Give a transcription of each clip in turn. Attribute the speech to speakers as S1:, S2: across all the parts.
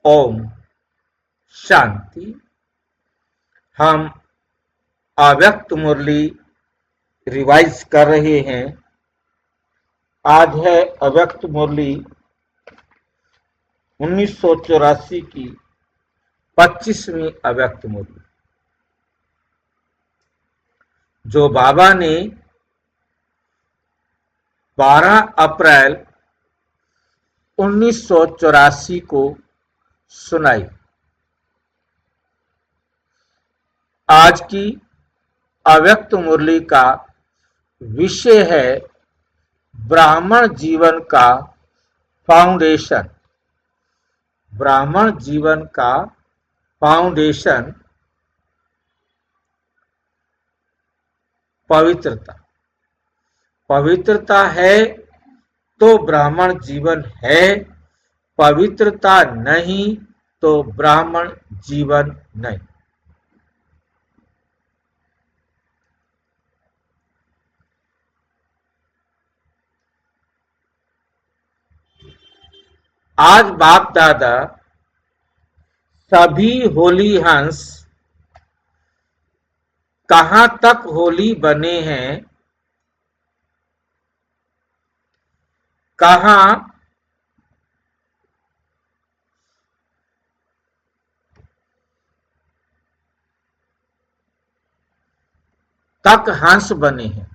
S1: ओम शांति। हम अव्यक्त मुरली रिवाइज कर रहे हैं। आज है अव्यक्त मुरली 1984 की 25वीं अव्यक्त मुरली, जो बाबा ने 12 अप्रैल 1984 को सुनाई। आज की अव्यक्त मुरली का विषय है ब्राह्मण जीवन का फाउंडेशन। ब्राह्मण जीवन का फाउंडेशन पवित्रता। पवित्रता है तो ब्राह्मण जीवन है, पवित्रता नहीं तो ब्राह्मण जीवन नहीं। आज बाप दादा सभी होली हंस कहां तक होली बने हैं, कहां तक हंस बने हैं।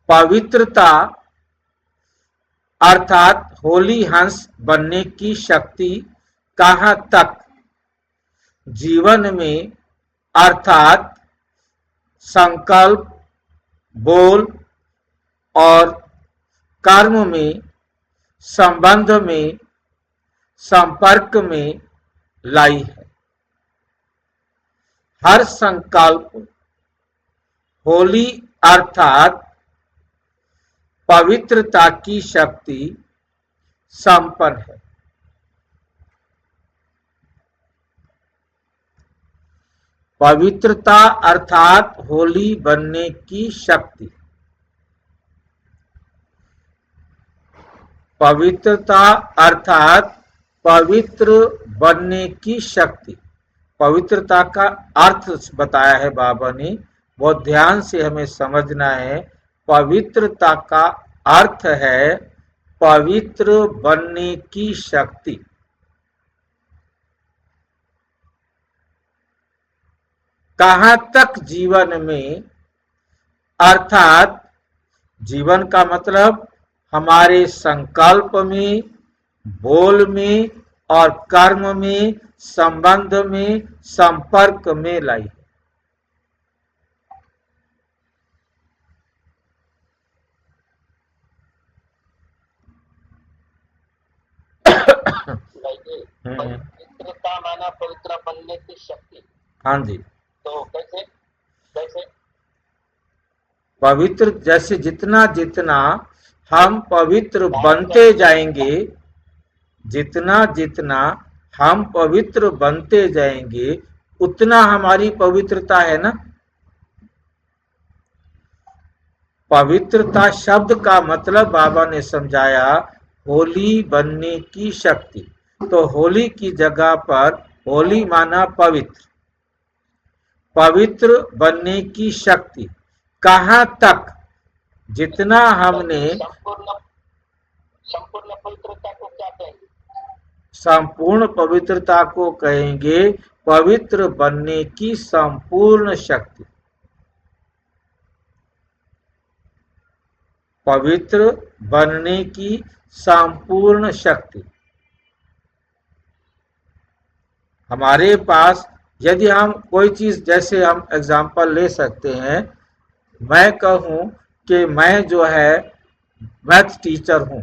S1: पवित्रता अर्थात होली हंस बनने की शक्ति कहां तक जीवन में अर्थात संकल्प, बोल और कर्म में, संबंध में, संपर्क में लाई है। हर संकल्प होली अर्थात पवित्रता की शक्ति संपन्न है। पवित्रता अर्थात होली बनने की शक्ति। पवित्रता अर्थात पवित्र बनने की शक्ति। पवित्रता का अर्थ बताया है बाबा ने, बहुत ध्यान से हमें समझना है। पवित्रता का अर्थ है पवित्र बनने की शक्ति। कहां तक जीवन में अर्थात जीवन का मतलब हमारे संकल्प में, बोल में और कर्म में, संबंध में, संपर्क में लाई।
S2: पवित्रता माना पवित्र बनने की शक्ति।
S1: हाँ जी।
S2: तो कैसे कैसे
S1: पवित्र जैसे जितना जितना हम पवित्र बनते जाएंगे, जितना जितना हम पवित्र बनते जाएंगे उतना हमारी पवित्रता है ना। पवित्रता शब्द का मतलब बाबा ने समझाया होली बनने की शक्ति। तो होली की जगह पर होली माना पवित्र। पवित्र बनने की शक्ति कहां तक, जितना हमने
S2: संपूर्ण पवित्रता को क्या कहेंगे?
S1: संपूर्ण पवित्रता को कहेंगे पवित्र बनने की संपूर्ण शक्ति। पवित्र बनने की संपूर्ण शक्ति हमारे पास। यदि हम कोई चीज, जैसे हम एग्जांपल ले सकते हैं, मैं कहूं कि मैं जो है मैथ टीचर हूं।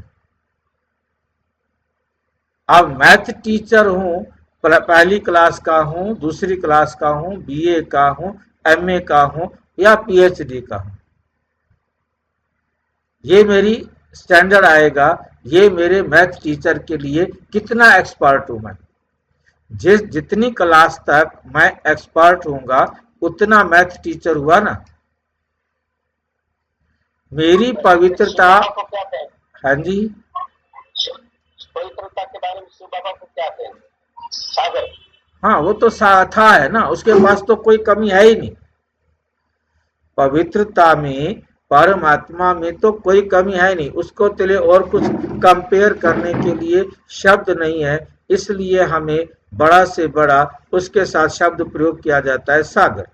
S1: अब मैथ टीचर हूं, पहली क्लास का हूं, दूसरी क्लास का हूं, बीए का हूं, एमए का हूं या पीएचडी का हूं, ये मेरी स्टैंडर्ड आएगा। ये मेरे मैथ टीचर के लिए कितना एक्सपर्ट हूं मैं। जितनी क्लास तक मैं एक्सपर्ट हूंगा उतना मैथ टीचर हुआ ना। मेरी पवित्रता। हाँ जी।
S2: पवित्रता के बारे में शिव बाबा को क्या कहेंगे? सागर।
S1: हाँ, वो तो था है ना, उसके पास तो कोई कमी है ही नहीं। पवित्रता में, परमात्मा में तो कोई कमी है नहीं, उसको तो लिए और कुछ कंपेयर करने के लिए शब्द नहीं है, इसलिए हमें बड़ा से बड़ा उसके साथ शब्द प्रयोग किया जाता है, सागर।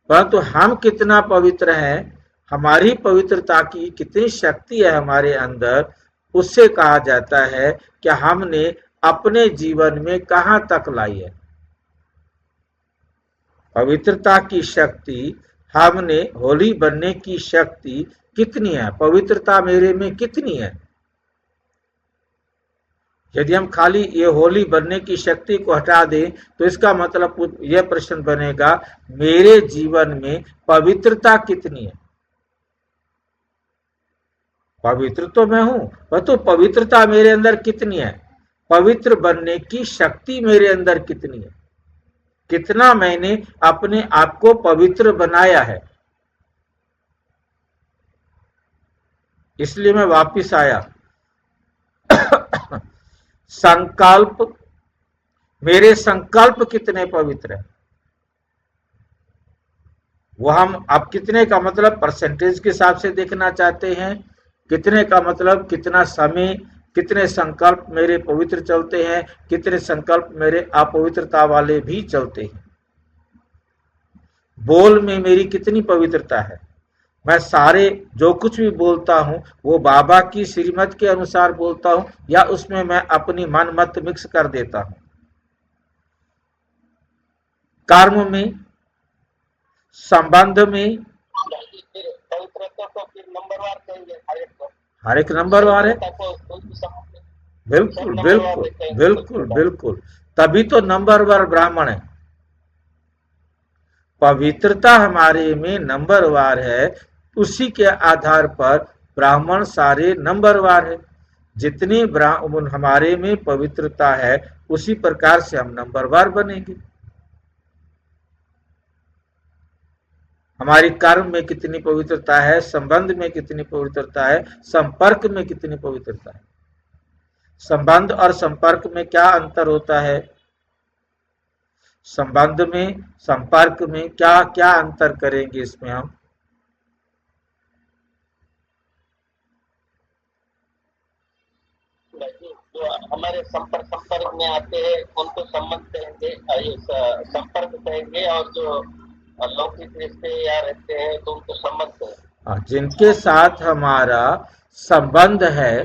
S1: परंतु हम कितना पवित्र हैं, हमारी पवित्रता की कितनी शक्ति है हमारे अंदर, उससे कहा जाता है कि हमने अपने जीवन में कहां तक लाई है। पवित्रता की शक्ति, हमने होली बनने की शक्ति कितनी है, पवित्रता मेरे में कितनी है। यदि हम खाली ये होली बनने की शक्ति को हटा दें तो इसका मतलब यह प्रश्न बनेगा, मेरे जीवन में पवित्रता कितनी है। पवित्र तो मैं हूं, परंतु पवित्रता मेरे अंदर कितनी है, पवित्र बनने की शक्ति मेरे अंदर कितनी है, कितना मैंने अपने आप को पवित्र बनाया है। इसलिए मैं वापिस आया। संकल्प, मेरे संकल्प कितने पवित्र है, वो हम अब कितने का मतलब परसेंटेज के हिसाब से देखना चाहते हैं, कितने का मतलब कितना समय, कितने संकल्प मेरे पवित्र चलते हैं, कितने संकल्प मेरे अपवित्रता वाले भी चलते हैं। बोल में मेरी कितनी पवित्रता है, मैं सारे जो कुछ भी बोलता हूं वो बाबा की श्रीमत के अनुसार बोलता हूं या उसमें मैं अपनी मन मत मिक्स कर देता हूं। कर्म में, संबंध में,
S2: पवित्रता को फिर नंबरवार कहेंगे हर एक को।
S1: हर एक नंबरवार है। बिल्कुल
S2: सब
S1: बिल्कुल
S2: नंबरवार
S1: बिल्कुल बिल्कुल, तभी तो नंबरवार ब्राह्मण है। पवित्रता हमारे में नंबरवार है, उसी के आधार पर ब्राह्मण सारे नंबरवार है। जितनी हमारे में पवित्रता है उसी प्रकार से हम नंबरवार बनेंगे। हमारी कर्म में कितनी पवित्रता है, संबंध में कितनी पवित्रता है, संपर्क में कितनी पवित्रता है। संबंध और संपर्क में क्या अंतर होता है, संबंध में संपर्क में क्या क्या अंतर करेंगे इसमें हम।
S2: जो हमारे संपर्क में आते हैं उनको संबंध कहेंगे, संपर्क कहेंगे, और जो लौकिक रिश्ते या रहते हैं तो उनको संबंध कहेंगे।
S1: जिनके साथ हमारा संबंध है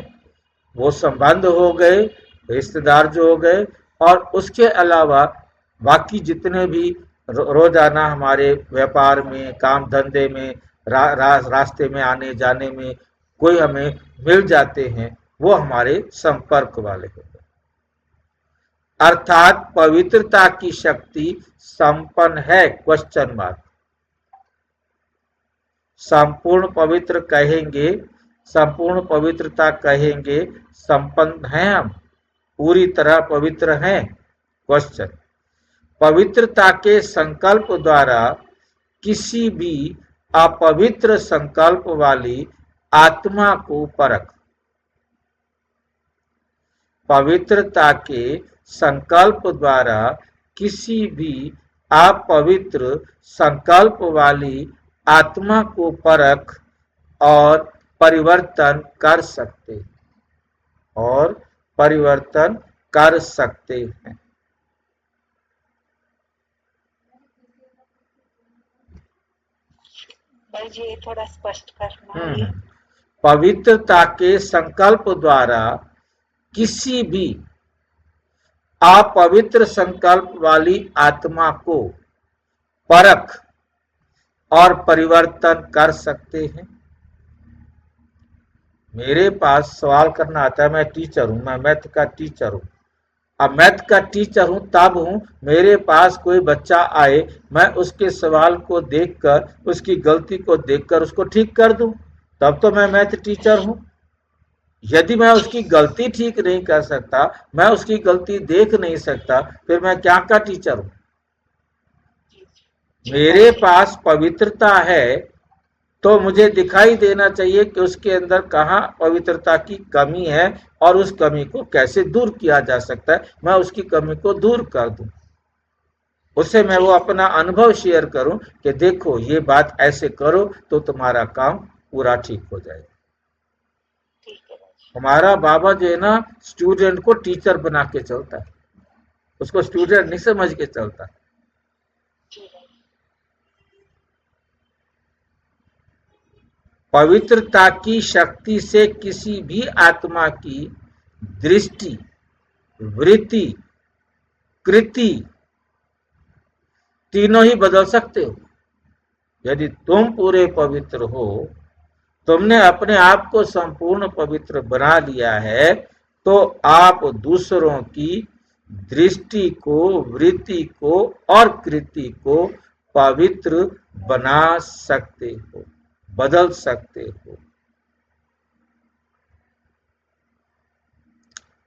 S1: वो संबंध हो गए, रिश्तेदार जो हो गए, और उसके अलावा बाकी जितने भी रोजाना हमारे व्यापार में, काम धंधे में, रास्ते में आने जाने में कोई हमें मिल जाते हैं, वो हमारे संपर्क वाले हो गए। अर्थात पवित्रता की शक्ति संपन्न है, क्वेश्चन मार्क। संपूर्ण पवित्र कहेंगे, संपूर्ण पवित्रता कहेंगे, संपन्न हैं हम, पूरी तरह पवित्र हैं, क्वेश्चन। पवित्रता के संकल्प द्वारा किसी भी अपवित्र संकल्प वाली आत्मा को परख। पवित्रता के संकल्प द्वारा किसी भी अपवित्र संकल्प वाली आत्मा को परख और परिवर्तन कर सकते हैं, और परिवर्तन कर सकते हैं।
S3: भाई जी थोड़ा स्पष्ट करना है।
S1: पवित्रता के संकल्प द्वारा किसी भी अपवित्र संकल्प वाली आत्मा को परख और परिवर्तन कर सकते हैं। मेरे पास सवाल करना आता है, मैं टीचर हूं, मैं मैथ का टीचर हूं। अब मैथ का टीचर हूं तब हूं, मेरे पास कोई बच्चा आए, मैं उसके सवाल को देखकर, उसकी गलती को देखकर उसको ठीक कर दूं, तब तो मैं मैथ टीचर हूं। यदि मैं उसकी गलती ठीक नहीं कर सकता, मैं उसकी गलती देख नहीं सकता, फिर मैं क्या का टीचर हूं। मेरे पास पवित्रता है तो मुझे दिखाई देना चाहिए कि उसके अंदर कहाँ पवित्रता की कमी है और उस कमी को कैसे दूर किया जा सकता है, मैं उसकी कमी को दूर कर दूं। उससे मैं वो अपना अनुभव शेयर करूं कि देखो ये बात ऐसे करो तो तुम्हारा काम पूरा ठीक हो जाएगा।
S3: ठीक है बाबा।
S1: हमारा बाबा जो है ना, स्टूडेंट को टीचर बना के चलता है, उसको स्टूडेंट नहीं समझ के चलता।
S3: जी बाबा।
S1: पवित्रता की शक्ति से किसी भी आत्मा की दृष्टि, वृत्ति, कृति तीनों ही बदल सकते हो। यदि तुम पूरे पवित्र हो, तुमने अपने आप को संपूर्ण पवित्र बना लिया है, तो आप दूसरों की दृष्टि को, वृत्ति को और कृति को पवित्र बना सकते हो, बदल सकते हो।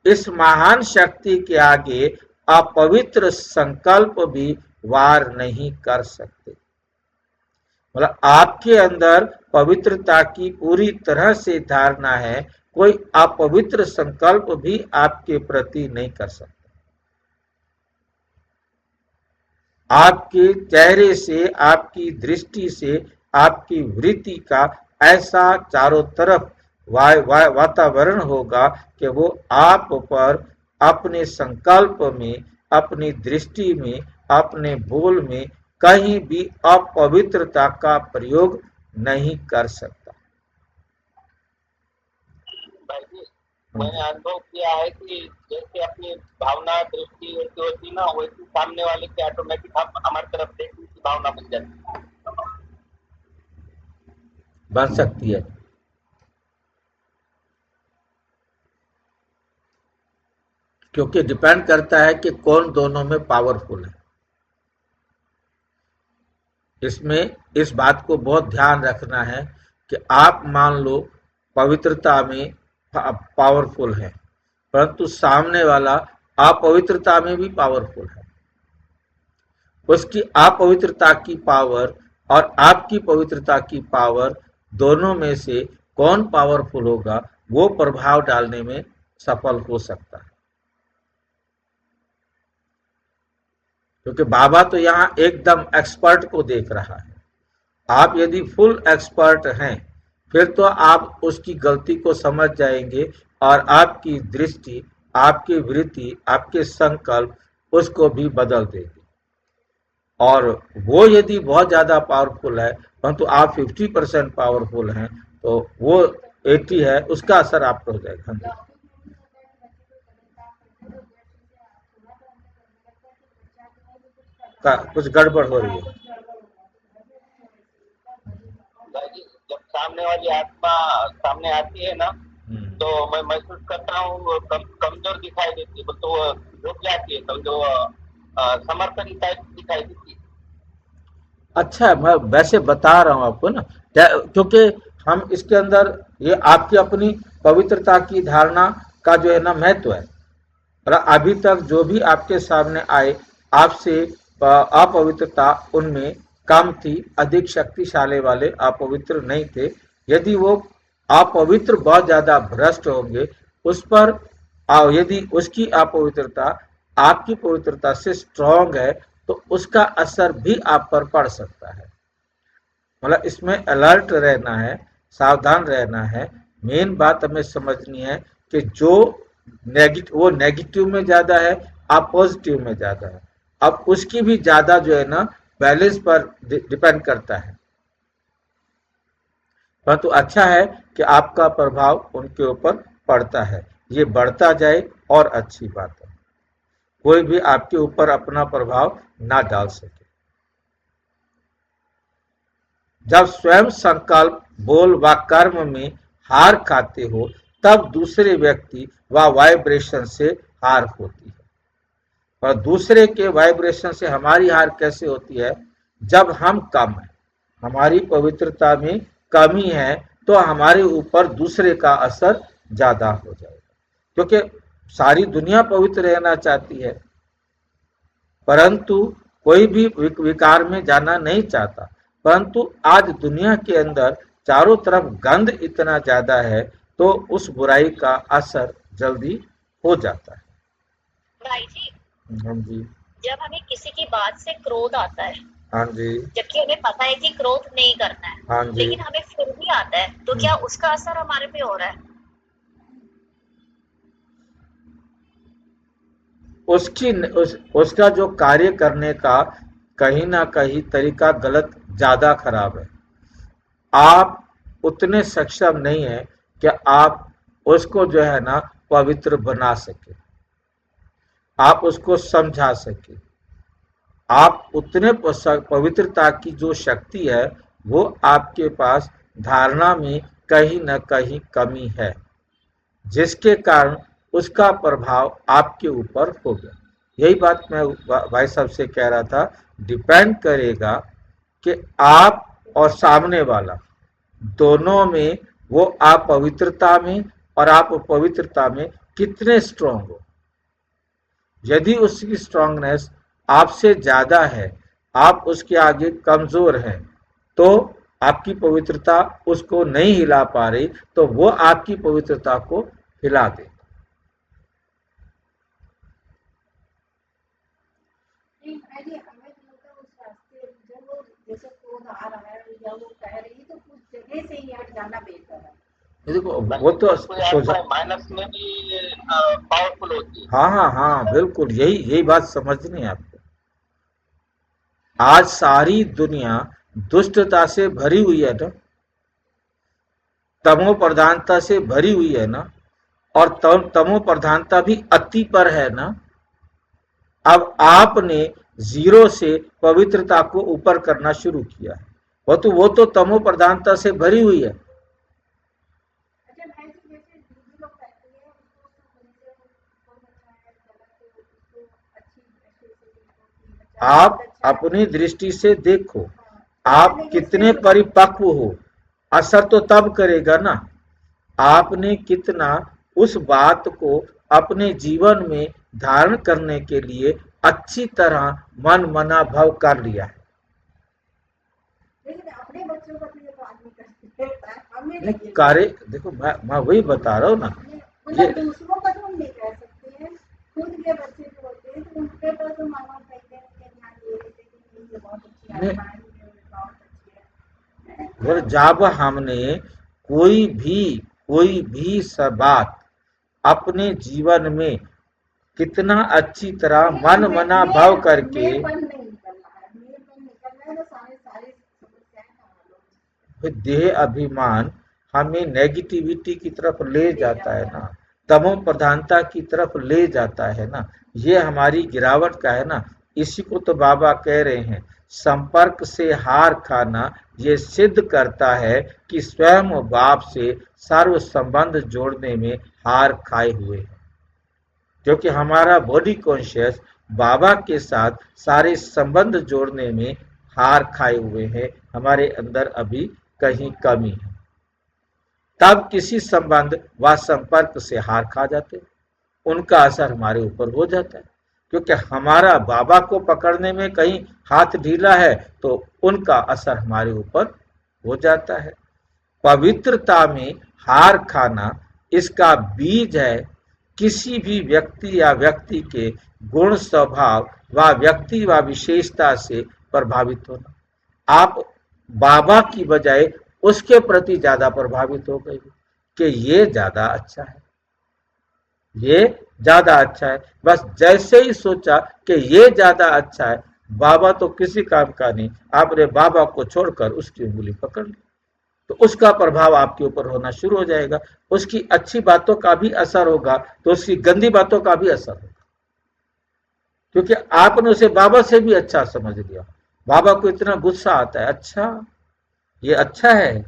S1: इस महान शक्ति के आगे अपवित्र संकल्प भी वार नहीं कर सकते। मतलब आपके अंदर पवित्रता की पूरी तरह से धारणा है, कोई अपवित्र संकल्प भी आपके प्रति नहीं कर सकता। आपके चेहरे से, आपकी दृष्टि से, आपकी वृत्ति का ऐसा चारों तरफ वातावरण होगा कि वो आप पर अपने संकल्प में, अपनी दृष्टि में, अपने बोल में कहीं भी अपवित्रता का प्रयोग नहीं कर सकता।
S2: भाई जी, मैंने अनुभव किया है कि जैसे अपनी भावना दृष्टि वैसी होती ना, वैसी सामने वाले की ऑटोमेटिक हम हमारी तरफ देखने की भावना बन जाती है।
S1: बन सकती है, क्योंकि डिपेंड करता है कि कौन दोनों में पावरफुल है। इसमें इस बात को बहुत ध्यान रखना है कि आप मान लो पवित्रता में पावरफुल है, परंतु सामने वाला अपवित्रता में भी पावरफुल है। उसकी अपवित्रता की पावर और आपकी पवित्रता की पावर, दोनों में से कौन पावरफुल होगा, वो प्रभाव डालने में सफल हो सकता है। क्योंकि बाबा तो यहाँ एकदम एक्सपर्ट को देख रहा है। आप यदि फुल एक्सपर्ट हैं, फिर तो आप उसकी गलती को समझ जाएंगे और आपकी दृष्टि, आपकी वृत्ति, आपके संकल्प उसको भी बदल देंगे। और वो यदि बहुत ज्यादा पावरफुल है, परंतु आप 50% पावरफुल हैं, तो वो 80 है, उसका असर आप पर हो जाएगा। हाँ जी। कुछ गड़बड़ हो रही है।
S2: भाई जी, जब सामने वाली आत्मा सामने आती है ना, तो मैं महसूस करता हूँ वो कमजोर दिखाई देती है, तो वो रुक जाती है, समझो समर्थन टाइप दिखाई देती है।
S1: अच्छा, मैं वैसे बता रहा हूँ आपको ना, क्योंकि हम इसके अंदर ये आपकी अपनी पवित्रता की धारणा का जो है ना महत्व है। और अभी तक जो भी आपके सामने आए, आपसे अपवित्रता उनमें कम थी, अधिक शक्तिशाली वाले अपवित्र नहीं थे। यदि वो अपवित्र बहुत ज्यादा भ्रष्ट होंगे, उस पर यदि उसकी अपवित्रता आपकी पवित्रता से स्ट्रांग है, तो उसका असर भी आप पर पड़ सकता है। मतलब इसमें अलर्ट रहना है, सावधान रहना है। मेन बात हमें समझनी है कि जो वो नेगेटिव में ज्यादा है, आप पॉजिटिव में ज्यादा है। अब उसकी भी ज्यादा जो है ना बैलेंस पर डिपेंड करता है। परंतु अच्छा है कि आपका प्रभाव उनके ऊपर पड़ता है, ये बढ़ता जाए और अच्छी बात है। कोई भी आपके ऊपर अपना प्रभाव ना डाल सके। जब स्वयं संकल्प, बोल व कर्म में हार खाते हो, तब दूसरे व्यक्ति व वाइब्रेशन से हार होती है। और दूसरे के वाइब्रेशन से हमारी हार कैसे होती है? जब हम कम हैं, हमारी पवित्रता में कमी है, तो हमारे ऊपर दूसरे का असर ज्यादा हो जाएगा। क्योंकि सारी दुनिया पवित्र रहना चाहती है, परंतु कोई भी विकार में जाना नहीं चाहता। परंतु आज दुनिया के अंदर चारों तरफ गंध इतना ज्यादा है तो उस बुराई का असर जल्दी हो जाता है।
S3: भाई जी,
S1: हाँ जी।
S3: जब हमें किसी की बात से क्रोध आता है,
S1: हाँ जी।
S3: जबकि हमें पता है कि क्रोध नहीं करना है,
S1: हाँ जी।
S3: लेकिन हमें फिर भी आता है, तो क्या उसका असर हमारे पे हो रहा है?
S1: उसका जो कार्य करने का कहीं ना कहीं तरीका गलत, ज्यादा खराब है। आप उतने सक्षम नहीं है कि आप उसको जो है ना पवित्र बना सके, आप उसको समझा सके। आप उतने पवित्रता की जो शक्ति है वो आपके पास धारणा में कहीं न कहीं कमी है, जिसके कारण उसका प्रभाव आपके ऊपर होगा। यही बात मैं भाई साहब से कह रहा था, डिपेंड करेगा कि आप और सामने वाला दोनों में वो आप पवित्रता में और आप पवित्रता में कितने स्ट्रांग हो। यदि उसकी स्ट्रांगनेस आपसे ज्यादा है, आप उसके आगे कमजोर हैं, तो आपकी पवित्रता उसको नहीं हिला पा रही, तो वो आपकी पवित्रता को हिला दे। देखो वो तो सोचा
S2: माइनस में भी पावरफुल होती है।
S1: हाँ हाँ हाँ, बिल्कुल यही यही बात समझनी है आपको। आज सारी दुनिया दुष्टता से भरी हुई है ना, तमो प्रधानता से भरी हुई है ना, और तमो प्रधानता भी अति पर है ना। अब आपने जीरो से पवित्रता को ऊपर करना शुरू किया है, वो तो तमो प्रधानता से भरी हुई है। आप अपनी दृष्टि से देखो, आप कितने परिपक्व हो, असर तो तब करेगा ना आपने कितना उस बात को अपने जीवन में धारण करने के लिए अच्छी तरह मन मना भाव कर लिया है। नहीं कार्य, देखो मैं वही बता रहा हूँ ना, ये दूसरों का तो हम नहीं कह सकते हैं, खुद के बच्चे जो होते हैं तो उनके पर तो माँ बाप कहते हैं कि ध्यान दे रहे थे कि ये बहुत अच्छी है, बहुत अच्छी है। और जब हमने कोई भी बात अपने जीवन में कितना अच्छी तरह मन मना भाव करके, देह अभिमान हमें नेगेटिविटी की तरफ ले जाता है ना, तमो प्रधानता की तरफ ले जाता है ना, ये हमारी गिरावट का है ना। इसी को तो बाबा कह रहे हैं, संपर्क से हार खाना ये सिद्ध करता है कि स्वयं बाप से सर्व संबंध जोड़ने में हार खाए हुए हैं, क्योंकि हमारा बॉडी कॉन्शियस बाबा के साथ सारे संबंध जोड़ने में हार खाए हुए हैं। हमारे अंदर अभी कहीं कमी है, तब किसी संबंध व संपर्क से हार खा जाते, उनका असर हमारे ऊपर हो जाता है। क्योंकि हमारा बाबा को पकड़ने में कहीं हाथ ढीला है तो उनका असर हमारे ऊपर हो जाता है। पवित्रता में हार खाना इसका बीज है किसी भी व्यक्ति या व्यक्ति के गुण स्वभाव व व्यक्ति व विशेषता से प्रभावित होना। आप बाबा की बजाय उसके प्रति ज्यादा प्रभावित हो गए कि ये ज्यादा अच्छा है, ये ज्यादा अच्छा है। बस जैसे ही सोचा कि ये ज्यादा अच्छा है, बाबा तो किसी काम का नहीं, आपने बाबा को छोड़कर उसकी उंगली पकड़ ली, तो उसका प्रभाव आपके ऊपर होना शुरू हो जाएगा। उसकी अच्छी बातों का भी असर होगा तो उसकी गंदी बातों का भी असर होगा, क्योंकि आपने उसे बाबा से भी अच्छा समझ लिया। बाबा को इतना गुस्सा आता है, अच्छा ये अच्छा है,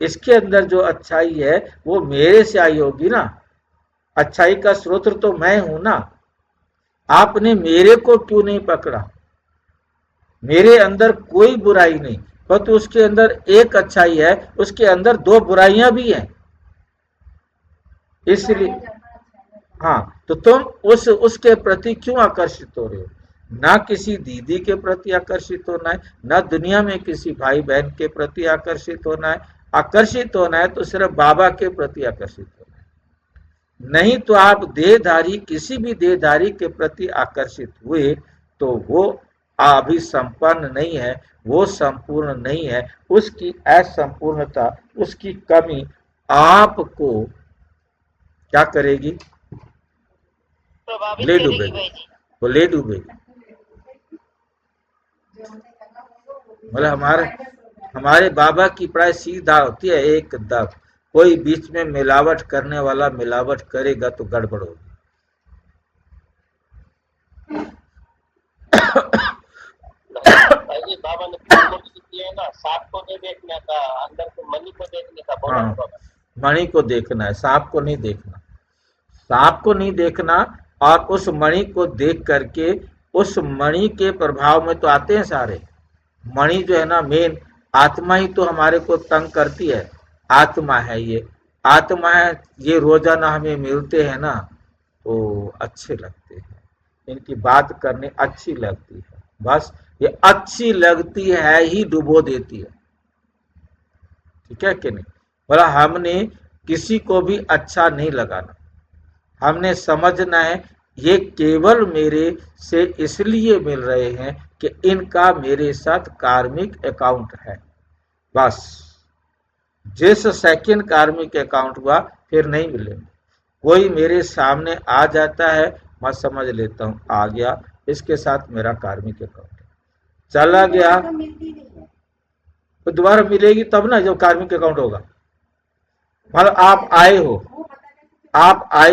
S1: इसके अंदर जो अच्छाई है वो मेरे से आई होगी ना, अच्छाई का स्रोत तो मैं हूं ना, आपने मेरे को क्यों नहीं पकड़ा, मेरे अंदर कोई बुराई नहीं, तो उसके अंदर एक अच्छाई है, उसके अंदर दो बुराइयां भी हैं। इसलिए हाँ, तो तुम उसके प्रति क्यों आकर्षित हो रहे हो? ना किसी दीदी के प्रति आकर्षित होना है, ना दुनिया में किसी भाई बहन के प्रति आकर्षित होना है। आकर्षित होना है तो सिर्फ बाबा के प्रति आकर्षित होना है। नहीं तो आप देहधारी किसी भी देहधारी के प्रति आकर्षित हुए तो वो अभी संपन्न नहीं है, वो संपूर्ण नहीं है। उसकी असंपूर्णता, उसकी कमी आपको क्या करेगी?
S3: प्रभावित
S1: ले
S3: करेगी
S1: डूबेगी,
S3: भाई जी।
S1: वो ले डूबेगी। मतलब हमारे बाबा की प्राय सीधा होती है एकदम। कोई बीच में मिलावट करने वाला मिलावट करेगा तो गड़बड़ होगी।
S2: भाई जी बाबा ने कोशिश की है ना, सांप को नहीं देखने का, अंदर से मनी को देखने का बोला
S1: हाँ,
S2: है बाबा।
S1: मणि को देखना है, सांप को नहीं देखना। सांप को नहीं देखना, और उस मणि को देख करके उस मणि के प्रभाव में तो आते हैं सारे। मणि जो है ना, मेन आत्मा ही तो हमारे को तंग करती है। आत्मा है ये, आत्मा है ये, रोजाना हमें मिलते हैं ना तो अच्छे लगते हैं, इनकी बात करने अच्छी लगती है। बस ये अच्छी लगती है ही डुबो देती है। ठीक है कि नहीं? बोला हमने किसी को भी अच्छा नहीं लगाना, हमने समझना है ये केवल मेरे से इसलिए मिल रहे हैं कि इनका मेरे साथ कार्मिक अकाउंट है। बस जिस सेकंड कार्मिक अकाउंट हुआ फिर नहीं मिलेंगे। कोई मेरे सामने आ जाता है, मैं समझ लेता हूँ आ गया, इसके साथ मेरा कार्मिक अकाउंट है। चला गया तो दोबारा मिलेगी तब ना जब कार्मिक अकाउंट होगा। मतलब आप आए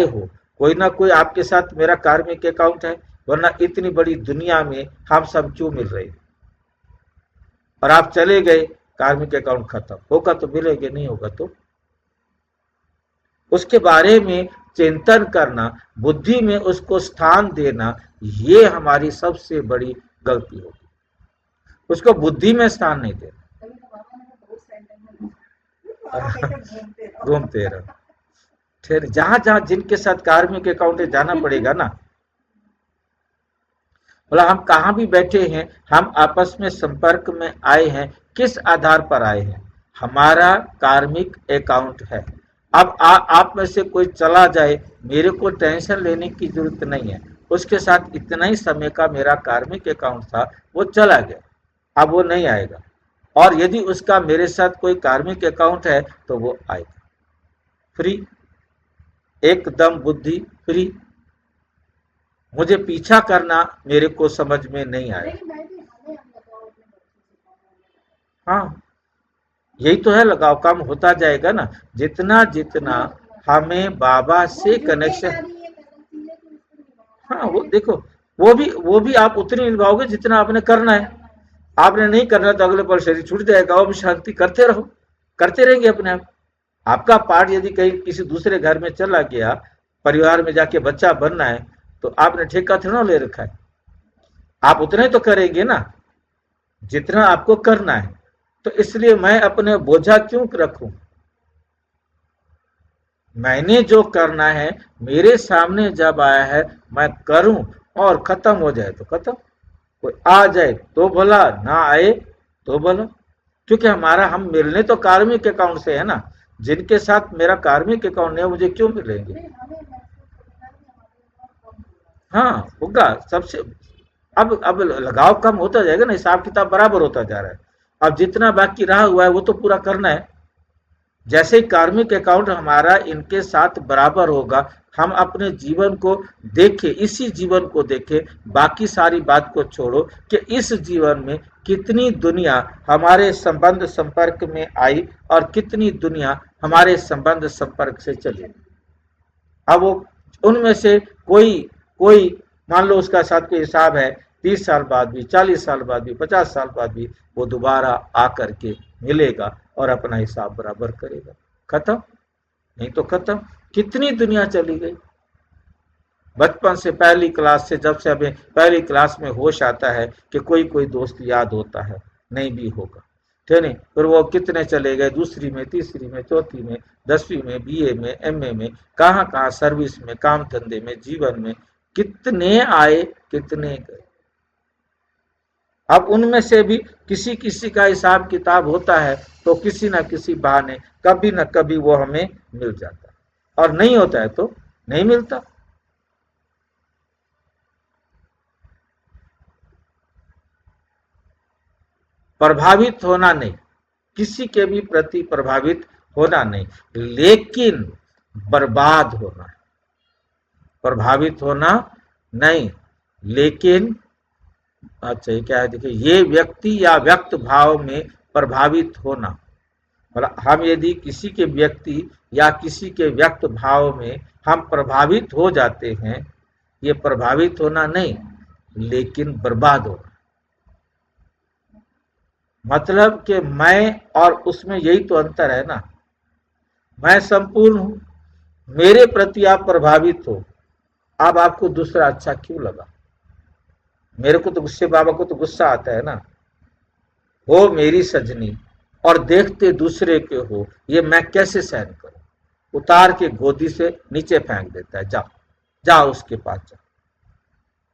S1: हो, कोई ना कोई आपके साथ मेरा कार्मिक अकाउंट है, वरना इतनी बड़ी दुनिया में हम सब क्यों मिल रहे हैं? और आप चले गए, कार्मिक अकाउंट खत्म होगा तो मिलेंगे, नहीं होगा तो। उसके बारे में चिंतन करना, बुद्धि में उसको स्थान देना, ये हमारी सबसे बड़ी गलती होगी। उसको बुद्धि में स्थान नहीं देना। घूमते रहो, फिर जहां जहां जिनके साथ कार्मिक अकाउंट है जाना पड़ेगा ना। बोला हम कहाँ भी बैठे हैं, हम आपस में संपर्क में आए हैं, किस आधार पर आए हैं? हमारा कार्मिक अकाउंट है। अब आप में से कोई चला जाए, मेरे को टेंशन लेने की जरूरत नहीं है। उसके साथ इतना ही समय का मेरा कार्मिक अकाउंट था, वो चला गया, अब वो नहीं आएगा। और यदि उसका मेरे साथ कोई कार्मिक अकाउंट है तो वो आएगा। फ्री, एकदम बुद्धि फ्री। मुझे पीछा करना मेरे को समझ में नहीं आया। हाँ, यही तो है, लगाव कम होता जाएगा ना जितना जितना हमें बाबा से कनेक्शन। हाँ, वो देखो, वो भी आप उतनी निभाओगे जितना आपने करना है। आपने नहीं करना तो अगले पल शरीर छूट जाएगा, वो भी शांति करते रहो, करते रहेंगे अपने आप। आपका पार्ट यदि कहीं किसी दूसरे घर में चला गया, परिवार में जाके बच्चा बनना है, तो आपने ठेका थोड़ा ले रखा है, आप उतना ही तो करेंगे ना जितना आपको करना है। तो इसलिए मैं अपने बोझा क्यों रखूं? मैंने जो करना है मेरे सामने जब आया है मैं करूं, और खत्म हो जाए तो खत्म। कोई आ जाए तो भला, ना आए तो भला। क्योंकि हम मिलने तो कार्मिक अकाउंट से है ना। जिनके साथ मेरा कार्मिक अकाउंट है मुझे क्यों मिलेंगे? हाँ, होगा सबसे। अब लगाव कम होता जाएगा ना, हिसाब किताब बराबर होता जा रहा है। अब जितना बाकी रहा हुआ है वो तो पूरा करना है। जैसे ही कार्मिक अकाउंट हमारा इनके साथ बराबर होगा, हम अपने जीवन को देखें, इसी जीवन को देखें, बाकी सारी बात को छोड़ो कि इस जीवन में कितनी दुनिया हमारे संबंध संपर्क में आई और कितनी दुनिया हमारे संबंध संपर्क से चली। अब वो उनमें से कोई कोई मान लो उसका साथ कोई हिसाब है, 30 साल बाद भी, 40 साल बाद भी, 50 साल बाद भी वो दोबारा आकर के मिलेगा और अपना हिसाब बराबर करेगा। खत्म, नहीं तो खत्म। कितनी दुनिया चली गई। बचपन से, पहली क्लास से, जब से हमें पहली क्लास में होश आता है कि कोई कोई दोस्त याद होता है, नहीं भी होगा, ठीक नहीं? फिर वो कितने चले गए, दूसरी में, तीसरी में, चौथी में, 10वीं में, बीए में, एमए में, कहाँ कहाँ सर्विस में, काम धंधे में, जीवन में कितने आए कितने गए। अब उनमें से भी किसी किसी का हिसाब किताब होता है, तो किसी न किसी बहाने कभी न कभी वो हमें मिल जाता है, और नहीं होता है तो नहीं मिलता। प्रभावित होना नहीं, किसी के भी प्रति प्रभावित होना नहीं, लेकिन बर्बाद होना है। प्रभावित होना नहीं, लेकिन अच्छा ये क्या है, देखिए, ये व्यक्ति या व्यक्त भाव में प्रभावित होना, मतलब हम यदि किसी के व्यक्ति या किसी के व्यक्त भाव में हम प्रभावित हो जाते हैं, ये प्रभावित होना नहीं, लेकिन बर्बाद होना। मतलब कि मैं और उसमें यही तो अंतर है ना। मैं संपूर्ण हूं, मेरे प्रति आप प्रभावित हो, अब आपको दूसरा अच्छा क्यों लगा? मेरे को तो गुस्से, बाबा को तो गुस्सा आता है ना, हो मेरी सजनी और देखते दूसरे के हो, ये मैं कैसे सहन करूं? उतार के गोदी से नीचे फेंक देता है, जाओ जाओ उसके पास जाओ,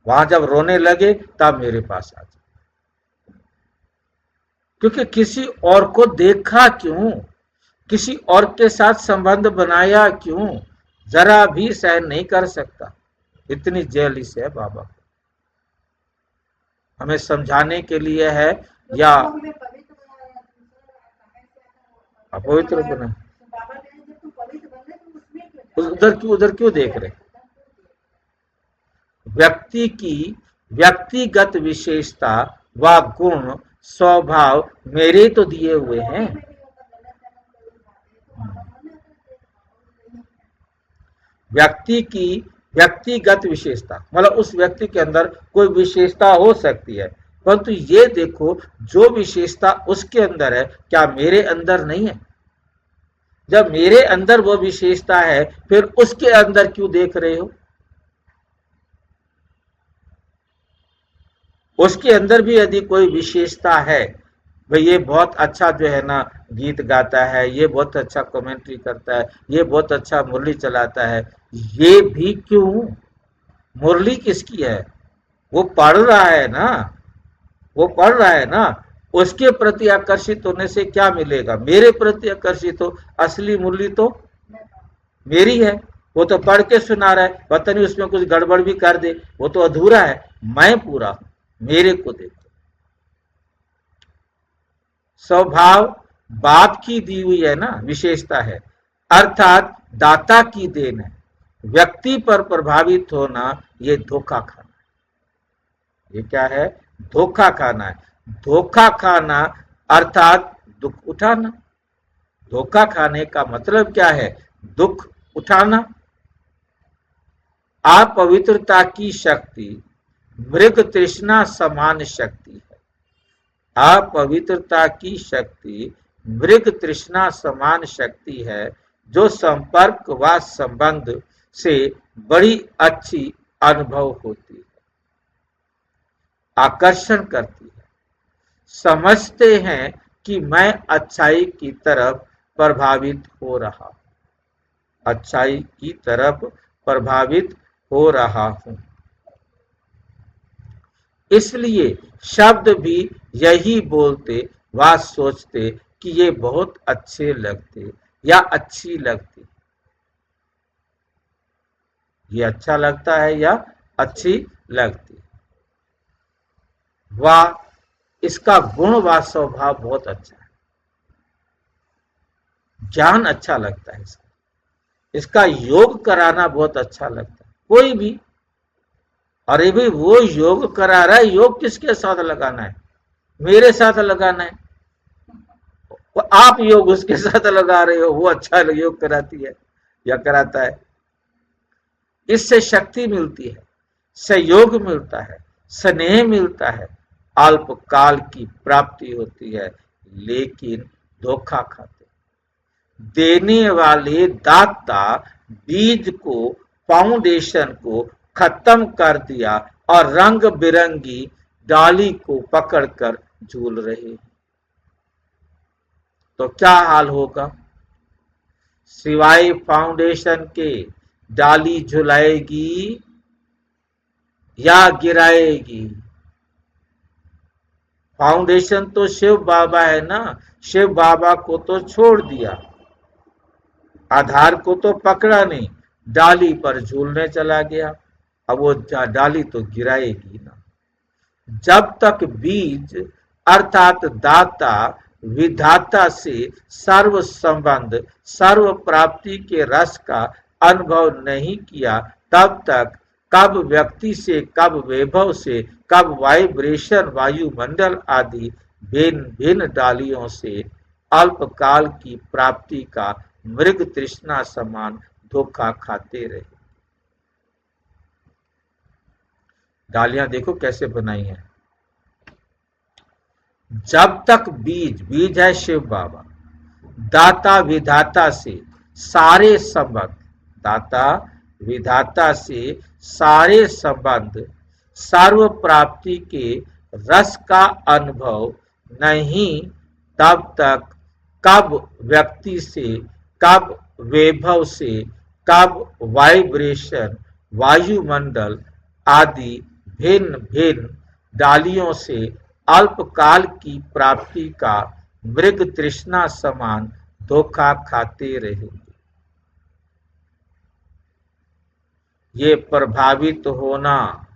S1: वहां जब रोने लगे तब मेरे पास आ जाओ। क्योंकि किसी और को देखा क्यों, किसी और के साथ संबंध बनाया क्यों, जरा भी सहन नहीं कर सकता। इतनी जेलिस है बाबा, हमें समझाने के लिए है या अपवित्र बना? उधर क्यों देख रहे? व्यक्ति की व्यक्तिगत विशेषता व गुण स्वभाव मेरे तो दिए हुए हैं। व्यक्ति की व्यक्तिगत विशेषता मतलब उस व्यक्ति के अंदर कोई विशेषता हो सकती है, परंतु ये देखो जो विशेषता उसके अंदर है क्या मेरे अंदर नहीं है? जब मेरे अंदर वो विशेषता है, फिर उसके अंदर क्यों देख रहे हो? उसके अंदर भी यदि कोई विशेषता है, भाई ये बहुत अच्छा जो है ना गीत गाता है, ये बहुत अच्छा कमेंट्री करता है, ये बहुत अच्छा मुरली चलाता है, ये भी क्यों? मुरली किसकी है? वो पढ़ रहा है ना, वो पढ़ रहा है ना, उसके प्रति आकर्षित होने से क्या मिलेगा? मेरे प्रति आकर्षित हो, असली मुरली तो मेरी है। वो तो पढ़ के सुना रहा है, पता नहीं उसमें कुछ गड़बड़ भी कर दे, वो तो अधूरा है, मैं पूरा, मेरे को देखो। स्वभाव बाप की दी हुई है ना विशेषता है, अर्थात दाता की देन है। व्यक्ति पर प्रभावित होना ये धोखा खाना, ये क्या है? धोखा खाना है। धोखा खाना अर्थात दुख उठाना। धोखा खाने का मतलब क्या है? दुख उठाना। अपवित्रता की शक्ति मृग तृष्णा समान शक्ति है। अपवित्रता की शक्ति मृग तृष्णा समान शक्ति है, जो संपर्क व संबंध से बड़ी अच्छी अनुभव होती है, आकर्षण करती है। समझते हैं कि मैं अच्छाई की तरफ प्रभावित हो रहा हूं, अच्छाई की तरफ प्रभावित हो रहा हूं। इसलिए शब्द भी यही बोलते व सोचते कि ये बहुत अच्छे लगते या अच्छी लगती, ये अच्छा लगता है या अच्छी लगती, वाह इसका गुण व स्वभाव बहुत अच्छा है, ज्ञान अच्छा लगता है इसका, इसका योग कराना बहुत अच्छा लगता है। कोई भी, अरे भाई वो योग करा रहा है, योग किसके साथ लगाना है? मेरे साथ लगाना है। वो आप योग उसके साथ लगा रहे हो, वो अच्छा योग कराती है या कराता है। इससे शक्ति मिलती है, सहयोग मिलता है, स्नेह मिलता है, अल्पकाल की प्राप्ति होती है, लेकिन धोखा खाते। देने वाले दाता बीज को, फाउंडेशन को खत्म कर दिया और रंग बिरंगी डाली को पकड़कर झूल रहे हैं, तो क्या हाल होगा? सिवाय फाउंडेशन के डाली झुलाएगी या गिराएगी? फाउंडेशन तो शिव बाबा है ना, शिव बाबा को तो छोड़ दिया, आधार को तो पकड़ा नहीं, डाली पर झूलने चला गया। अब वो डाली तो गिराएगी ना। जब तक बीज अर्थात दाता विधाता से सर्व संबंध सर्व प्राप्ति के रस का अनुभव नहीं किया, तब तक कब व्यक्ति से, कब वैभव से, कब वाइब्रेशन वायुमंडल आदि भिन्न भिन्न डालियों से अल्पकाल की प्राप्ति का मृग तृष्णा समान धोखा खाते रहे। डालियां देखो कैसे बनाई हैं। जब तक बीज है शिव बाबा, दाता विधाता से सारे संबंध, दाता विधाता से सारे संबंध सर्व प्राप्ति के रस का अनुभव नहीं, तब तक कब व्यक्ति से, कब वैभव से, कब वाइब्रेशन वायुमंडल आदि भिन्न भिन्न डालियों से अल्पकाल की प्राप्ति का मृग तृष्णा समान धोखा खाते रहेंगे। ये प्रभावित होना,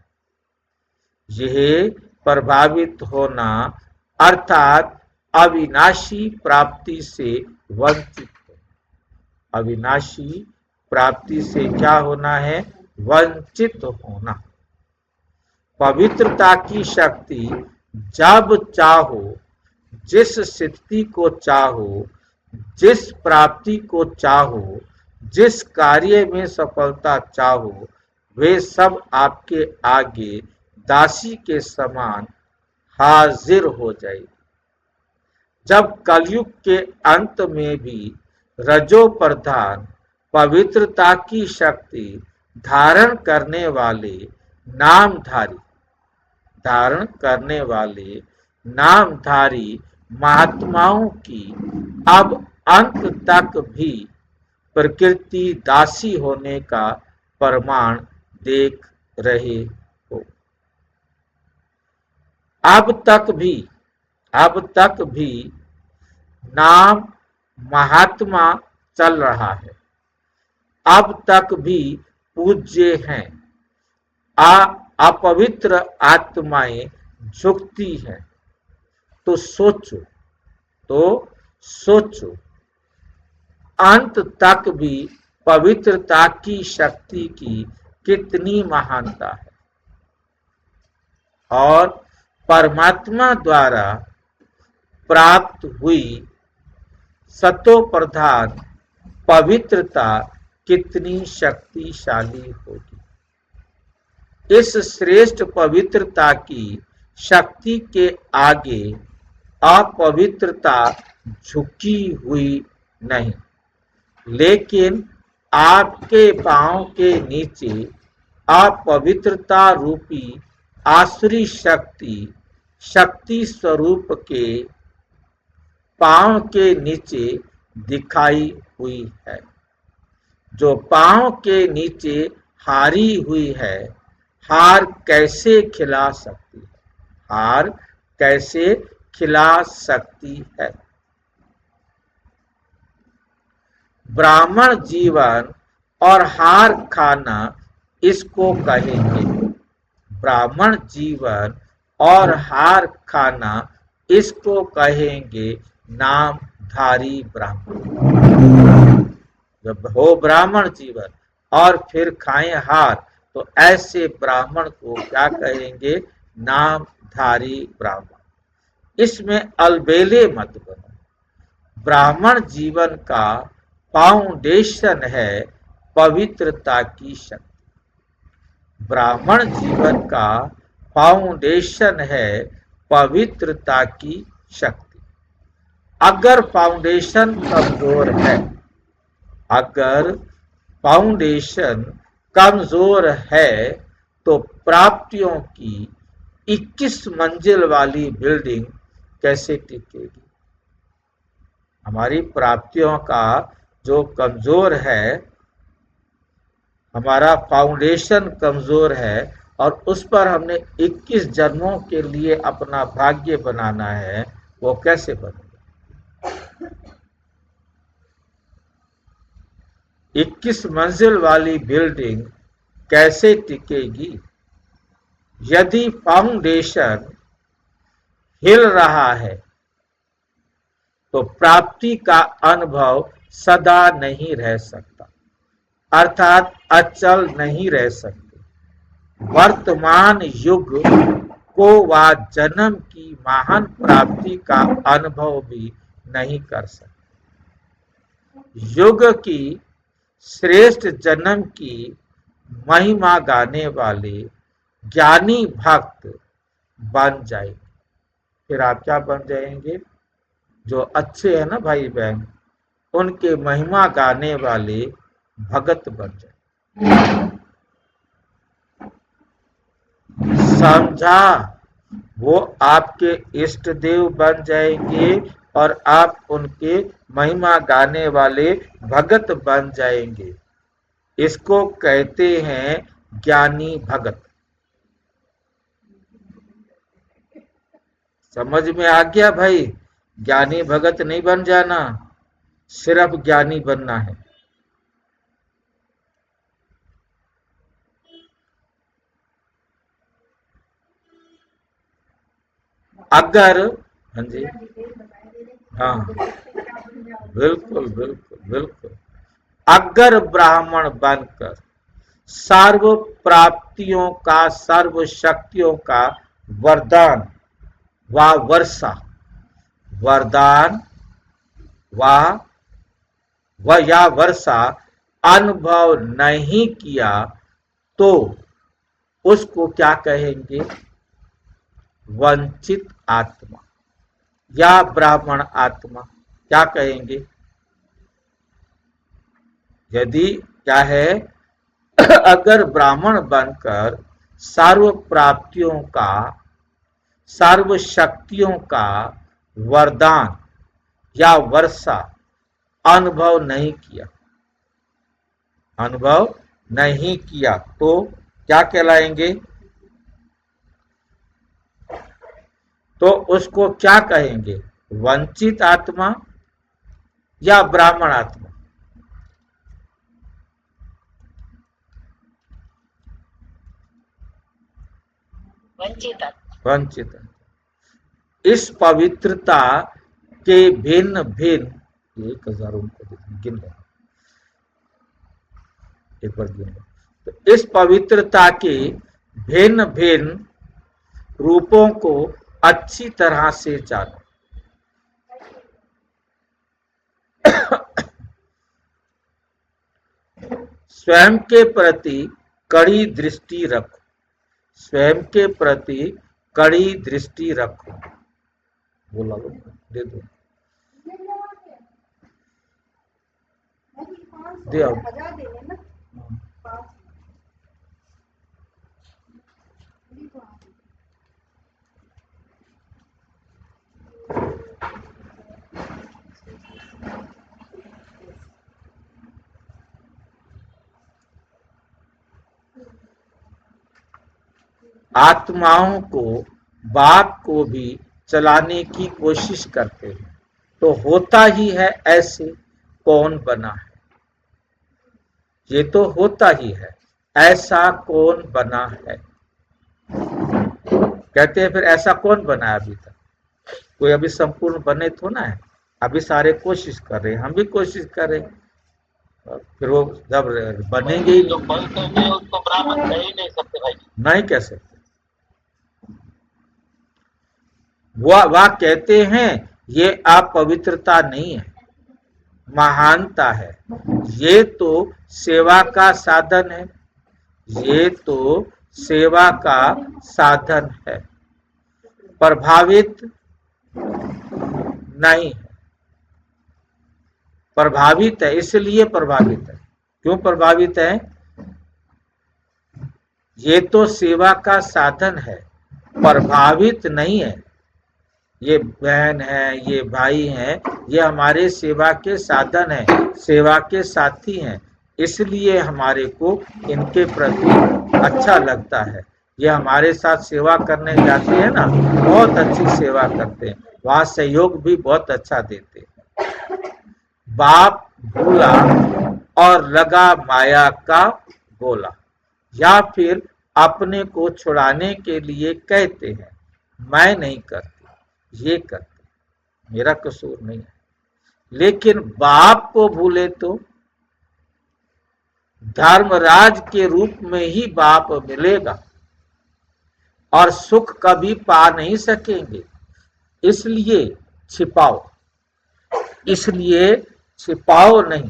S1: यह प्रभावित होना अर्थात अविनाशी प्राप्ति से वंचित, अविनाशी प्राप्ति से क्या होना है? वंचित होना। पवित्रता की शक्ति जब चाहो, जिस स्थिति को चाहो, जिस प्राप्ति को चाहो, जिस कार्य में सफलता चाहो, वे सब आपके आगे दासी के समान हाजिर हो जाएगी। जब कलयुग के अंत में भी रजो प्रधान पवित्रता की शक्ति धारण करने वाले नामधारी, धारण करने वाले नामधारी महात्माओं की अब अंत तक भी प्रकृति दासी होने का प्रमाण देख रहे हो। अब तक भी नाम महात्मा चल रहा है, अब तक भी पूज्य हैं, अपवित्र आत्माएं झुकती हैं। तो सोचो अंत तक भी पवित्रता की शक्ति की कितनी महानता है, और परमात्मा द्वारा प्राप्त हुई सतो प्रधान पवित्रता कितनी शक्तिशाली होगी। इस श्रेष्ठ पवित्रता की शक्ति के आगे अपवित्रता झुकी हुई नहीं, लेकिन आपके पांव के नीचे अपवित्रता रूपी आसुरी शक्ति स्वरूप के पांव के नीचे दिखाई हुई है। जो पांव के नीचे हारी हुई है, हार कैसे खिला सकती है? हार कैसे खिला सकती है? ब्राह्मण जीवन और हार खाना इसको कहेंगे। ब्राह्मण जीवन और हार खाना इसको कहेंगे नामधारी ब्राह्मण। जब हो ब्राह्मण जीवन और फिर खाएं हार, तो ऐसे ब्राह्मण को क्या कहेंगे? नामधारी ब्राह्मण। इसमें अलबेले मत बनो। ब्राह्मण जीवन का फाउंडेशन है पवित्रता की शक्ति। ब्राह्मण जीवन का फाउंडेशन है पवित्रता की शक्ति। अगर फाउंडेशन कमजोर है, अगर फाउंडेशन कमजोर है, तो प्राप्तियों की 21 मंजिल वाली बिल्डिंग कैसे टिकेगी? हमारी प्राप्तियों का जो कमजोर है, हमारा फाउंडेशन कमजोर है, और उस पर हमने 21 जन्मों के लिए अपना भाग्य बनाना है, वो कैसे बनेगा? 21 मंजिल वाली बिल्डिंग कैसे टिकेगी? यदि फाउंडेशन हिल रहा है तो प्राप्ति का अनुभव सदा नहीं रह सकता, अर्थात अचल नहीं रह सकते। वर्तमान युग को व जन्म की महान प्राप्ति का अनुभव भी नहीं कर सकते। युग की श्रेष्ठ जन्म की महिमा गाने वाले ज्ञानी भक्त बन जाएंगे। फिर आप क्या बन जाएंगे? जो अच्छे हैं ना भाई बहन, उनके महिमा गाने वाले भगत बन जाएंगे। समझा? वो आपके इष्ट देव बन जाएंगे और आप उनके महिमा गाने वाले भगत बन जाएंगे। इसको कहते हैं ज्ञानी भगत। समझ में आ गया भाई? ज्ञानी भगत नहीं बन जाना, सिर्फ ज्ञानी बनना है। अगर, हाँ जी, हाँ, बिल्कुल बिल्कुल बिल्कुल। अगर ब्राह्मण बनकर सर्व प्राप्तियों का, सर्व शक्तियों का वरदान व वर्षा, वरदान व या वर्षा अनुभव नहीं किया तो उसको क्या कहेंगे? वंचित आत्मा या ब्राह्मण आत्मा क्या कहेंगे? यदि क्या है, अगर ब्राह्मण बनकर सर्व प्राप्तियों का, सर्व शक्तियों का वरदान या वर्षा अनुभव नहीं किया, अनुभव नहीं किया तो क्या कहलाएंगे? तो उसको क्या कहेंगे? वंचित आत्मा या ब्राह्मण आत्मा?
S3: वंचित
S1: वंचित। इस पवित्रता के भिन्न भिन्न 1000 को गिन लो, एक बार गिन लो। तो इस पवित्रता के भिन्न भिन्न रूपों को अच्छी तरह से जानो। स्वयं के प्रति कड़ी दृष्टि रखो, स्वयं के प्रति कड़ी दृष्टि रखो। बोला लो, दे दो, दे आओ। आत्माओं को, बाप को भी चलाने की कोशिश करते हैं तो होता ही है ऐसे, कौन बना है? ये तो होता ही है, ऐसा कौन बना है? कहते हैं फिर ऐसा कौन बना है अभी तक? कोई अभी संपूर्ण बने तो ना है, अभी सारे कोशिश कर रहे हैं, हम भी कोशिश कर रहे हैं। फिर वो जब बनेंगे ही,
S2: जो बोलते हैं उसको ब्राह्मण कह ही नहीं सकते भाई, नहीं
S1: कह सकते। वह कहते हैं ये अपवित्रता नहीं है, महानता है। ये तो सेवा का साधन है, ये तो सेवा का साधन है, प्रभावित नहीं है। प्रभावित है, इसलिए प्रभावित है। क्यों प्रभावित है? ये तो सेवा का साधन है, प्रभावित नहीं है। ये बहन है, ये भाई हैं, ये हमारे सेवा के साधन हैं, सेवा के साथी हैं, इसलिए हमारे को इनके प्रति अच्छा लगता है। ये हमारे साथ सेवा करने जाते हैं ना, बहुत अच्छी सेवा करते हैं, वहां सहयोग भी बहुत अच्छा देते हैं। बाप भूला और लगा माया का गोला, या फिर अपने को छुड़ाने के लिए कहते हैं मैं नहीं करती, ये करते, मेरा कसूर नहीं है। लेकिन बाप को भूले तो धर्मराज के रूप में ही बाप मिलेगा और सुख कभी पा नहीं सकेंगे। इसलिए छिपाओ, इसलिए छिपाओ नहीं,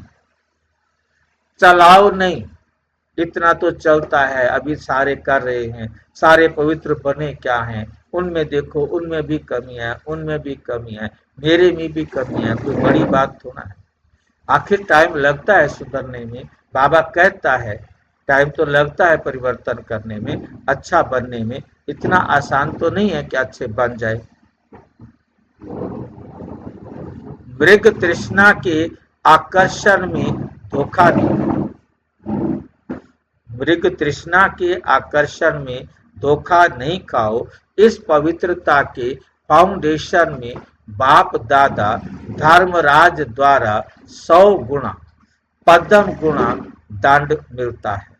S1: चलाओ नहीं। इतना तो चलता है, अभी सारे कर रहे हैं, सारे पवित्र बने क्या हैं, उनमें देखो उनमें भी कमी है, उनमें भी कमी है, मेरे में भी कमी है, कोई बड़ी बात थोड़ा है। आखिर टाइम लगता है सुधरने में, बाबा कहता है टाइम तो लगता है परिवर्तन करने में, अच्छा बनने में, इतना आसान तो नहीं है कि अच्छे बन जाए। मृग तृष्णा के आकर्षण में धोखा नहीं, मृग तृष्णा के आकर्षण में धोखा नहीं खाओ। इस पवित्रता के फाउंडेशन में बाप दादा धर्मराज द्वारा 100 गुणा पद्म गुणा दंड मिलता है।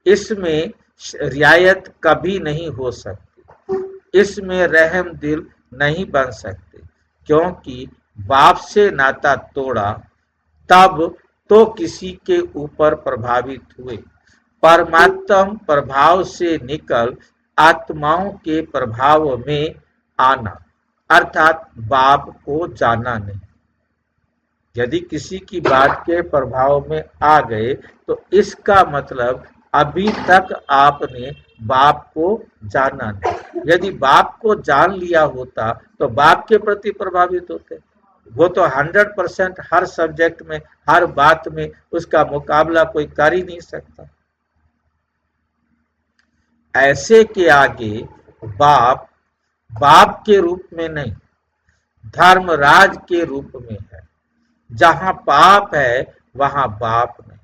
S1: इसमें रियायत कभी नहीं हो सकती, इसमें रहम दिल नहीं बन सकते, क्योंकि बाप से नाता तोड़ा तब तो किसी के ऊपर प्रभावित हुए, परमात्म प्रभाव से निकल आत्माओं के प्रभाव में आना, अर्थात बाप को जाना नहीं। यदि किसी की बात के प्रभाव में आ गए तो इसका मतलब अभी तक आपने बाप को जाना नहीं। यदि बाप को जान लिया होता तो बाप के प्रति प्रभावित होते। वो तो 100% हर सब्जेक्ट में, हर बात में उसका मुकाबला कोई कर ही नहीं सकता। ऐसे के आगे बाप बाप के रूप में नहीं, धर्मराज के रूप में है। जहां पाप है वहां बाप नहीं,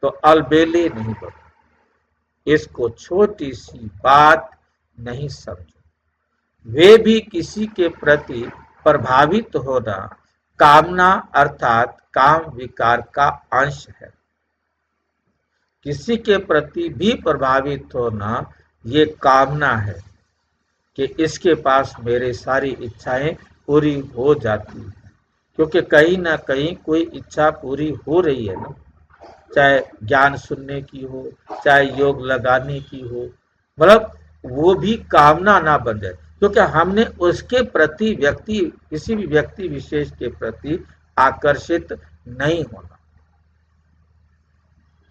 S1: तो अलबेले नहीं बनो। इसको छोटी सी बात नहीं समझो। वे भी किसी के प्रति प्रभावित होना कामना अर्थात काम विकार का अंश है। किसी के प्रति भी प्रभावित होना ये कामना है कि इसके पास मेरे सारी इच्छाएं पूरी हो जाती है, क्योंकि कहीं ना कहीं कोई इच्छा पूरी हो रही है ना, चाहे ज्ञान सुनने की हो, चाहे योग लगाने की हो, मतलब वो भी कामना ना बन जाए, क्योंकि हमने उसके प्रति व्यक्ति किसी भी व्यक्ति विशेष के प्रति आकर्षित नहीं होना,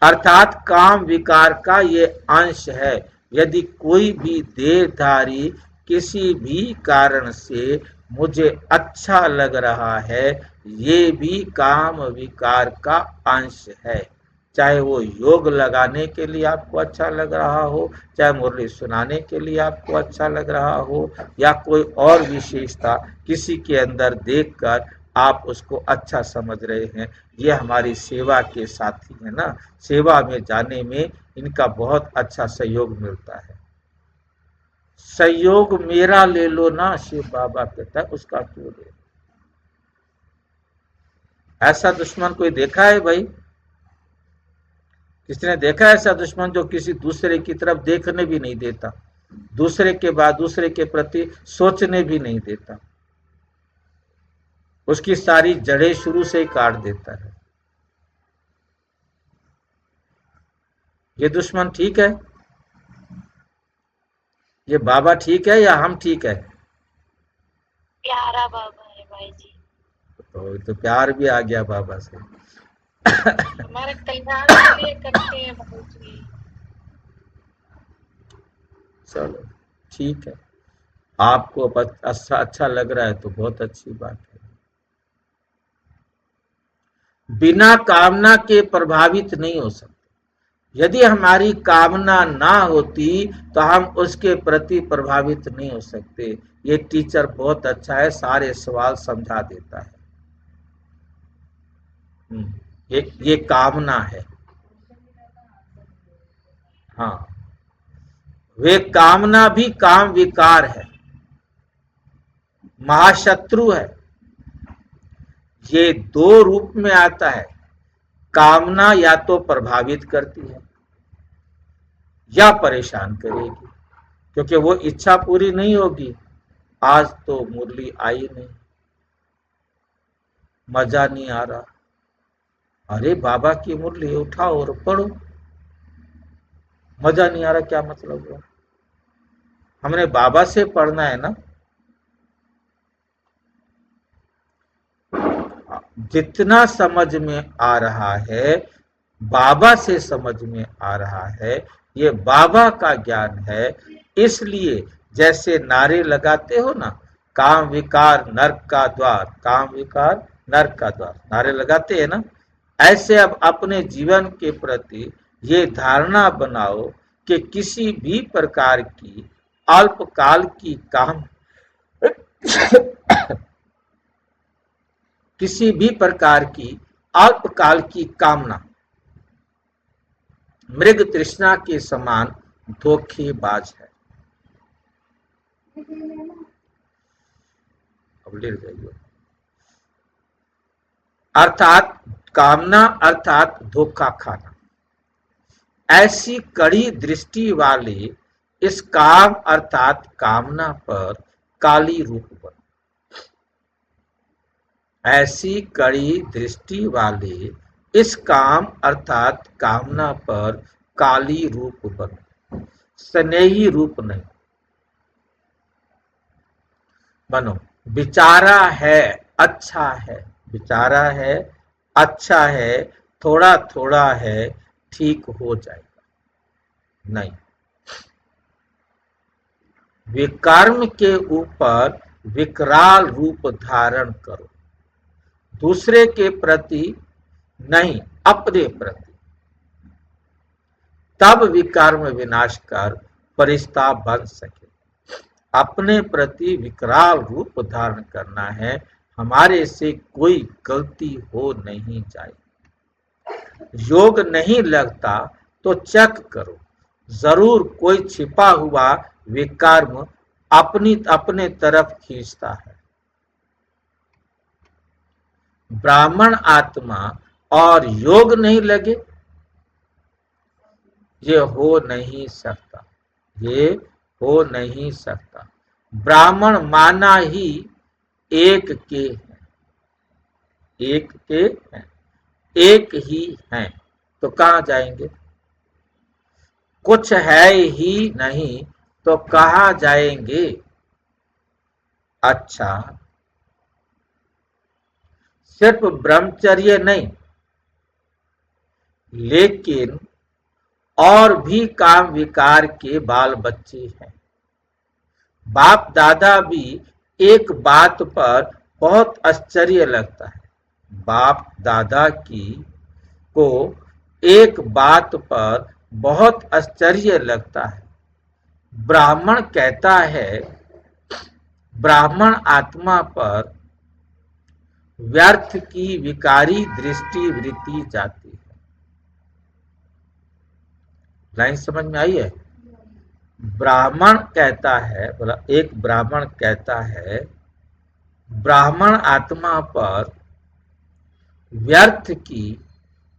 S1: अर्थात काम विकार का ये अंश है। यदि कोई भी देहधारी किसी भी कारण से मुझे अच्छा लग रहा है, ये भी काम विकार का अंश है। चाहे वो योग लगाने के लिए आपको अच्छा लग रहा हो, चाहे मुरली सुनाने के लिए आपको अच्छा लग रहा हो, या कोई और विशेषता किसी के अंदर देखकर आप उसको अच्छा समझ रहे हैं, ये हमारी सेवा के साथी है ना। सेवा में जाने में इनका बहुत अच्छा सहयोग मिलता है। सहयोग मेरा ले लो ना, शिव बाबा कहता है, उसका क्यों ले। ऐसा दुश्मन कोई देखा है भाई? किसी ने देखा है ऐसा दुश्मन जो किसी दूसरे की तरफ देखने भी नहीं देता, दूसरे के बाद दूसरे के प्रति सोचने भी नहीं देता, उसकी सारी जड़ें शुरू से ही काट देता है? ये दुश्मन ठीक है? ये बाबा ठीक है या हम ठीक है?
S3: प्यारा बाबा है भाई जी,
S1: तो प्यार भी आ गया बाबा से।
S3: हमारे कल्याण के लिए करते हैं भाई जी।
S1: चलो ठीक है, आपको अच्छा लग रहा है तो बहुत अच्छी बात है। बिना कामना के प्रभावित नहीं हो सकते। यदि हमारी कामना ना होती तो हम उसके प्रति प्रभावित नहीं हो सकते। ये टीचर बहुत अच्छा है, सारे सवाल समझा देता है। ये कामना है। हाँ, वे कामना भी काम विकार है, महाशत्रु है। ये दो रूप में आता है। कामना या तो प्रभावित करती है या परेशान करेगी, क्योंकि वो इच्छा पूरी नहीं होगी। आज तो मुरली आई नहीं, मजा नहीं आ रहा। अरे बाबा की मुरली उठाओ और पढ़ो। मजा नहीं आ रहा, क्या मतलब हुआ? हमने बाबा से पढ़ना है ना। जितना समझ में आ रहा है बाबा से समझ में आ रहा है, ये बाबा का ज्ञान है। इसलिए जैसे नारे लगाते हो ना, काम विकार नरक का द्वार, काम विकार नरक का द्वार, नारे लगाते हैं ना, ऐसे अब अपने जीवन के प्रति ये धारणा बनाओ कि किसी भी प्रकार की अल्पकाल की काम किसी भी प्रकार की अल्पकाल की कामना मृग तृष्णा के समान धोखेबाज है। अब ले जाइए। अर्थात कामना अर्थात धोखा खाना। ऐसी कड़ी दृष्टि वाले इस काम अर्थात कामना पर काली रूप बन। ऐसी कड़ी दृष्टि वाले इस काम अर्थात कामना पर काली रूप बनो, स्नेही रूप नहीं बनो। विचारा है अच्छा है, विचारा है अच्छा है, थोड़ा थोड़ा है, ठीक हो जाएगा, नहीं। विकर्म के ऊपर विकराल रूप धारण करो, दूसरे के प्रति नहीं, अपने प्रति। तब विकर्म विनाश कर परिस्ता बन सके। अपने प्रति विकराल रूप धारण करना है। हमारे से कोई गलती हो नहीं जाए। योग नहीं लगता तो चेक करो, जरूर कोई छिपा हुआ विकर्म अपने तरफ खींचता है। ब्राह्मण आत्मा और योग नहीं लगे, ये हो नहीं सकता, ये हो नहीं सकता। ब्राह्मण माना ही एक के हैं, एक के हैं, एक ही हैं, तो कहां जाएंगे? कुछ है ही नहीं तो कहां जाएंगे? अच्छा, सिर्फ ब्रह्मचर्य नहीं, लेकिन और भी काम विकार के बाल बच्चे हैं। बाप दादा भी एक बात पर बहुत आश्चर्य लगता है। बाप दादा को एक बात पर बहुत आश्चर्य लगता है। ब्राह्मण कहता है ब्राह्मण आत्मा पर व्यर्थ की विकारी दृष्टि वृत्ति जाती है। लाइन समझ में आई है? ब्राह्मण कहता है, बोला एक ब्राह्मण कहता है ब्राह्मण आत्मा पर व्यर्थ की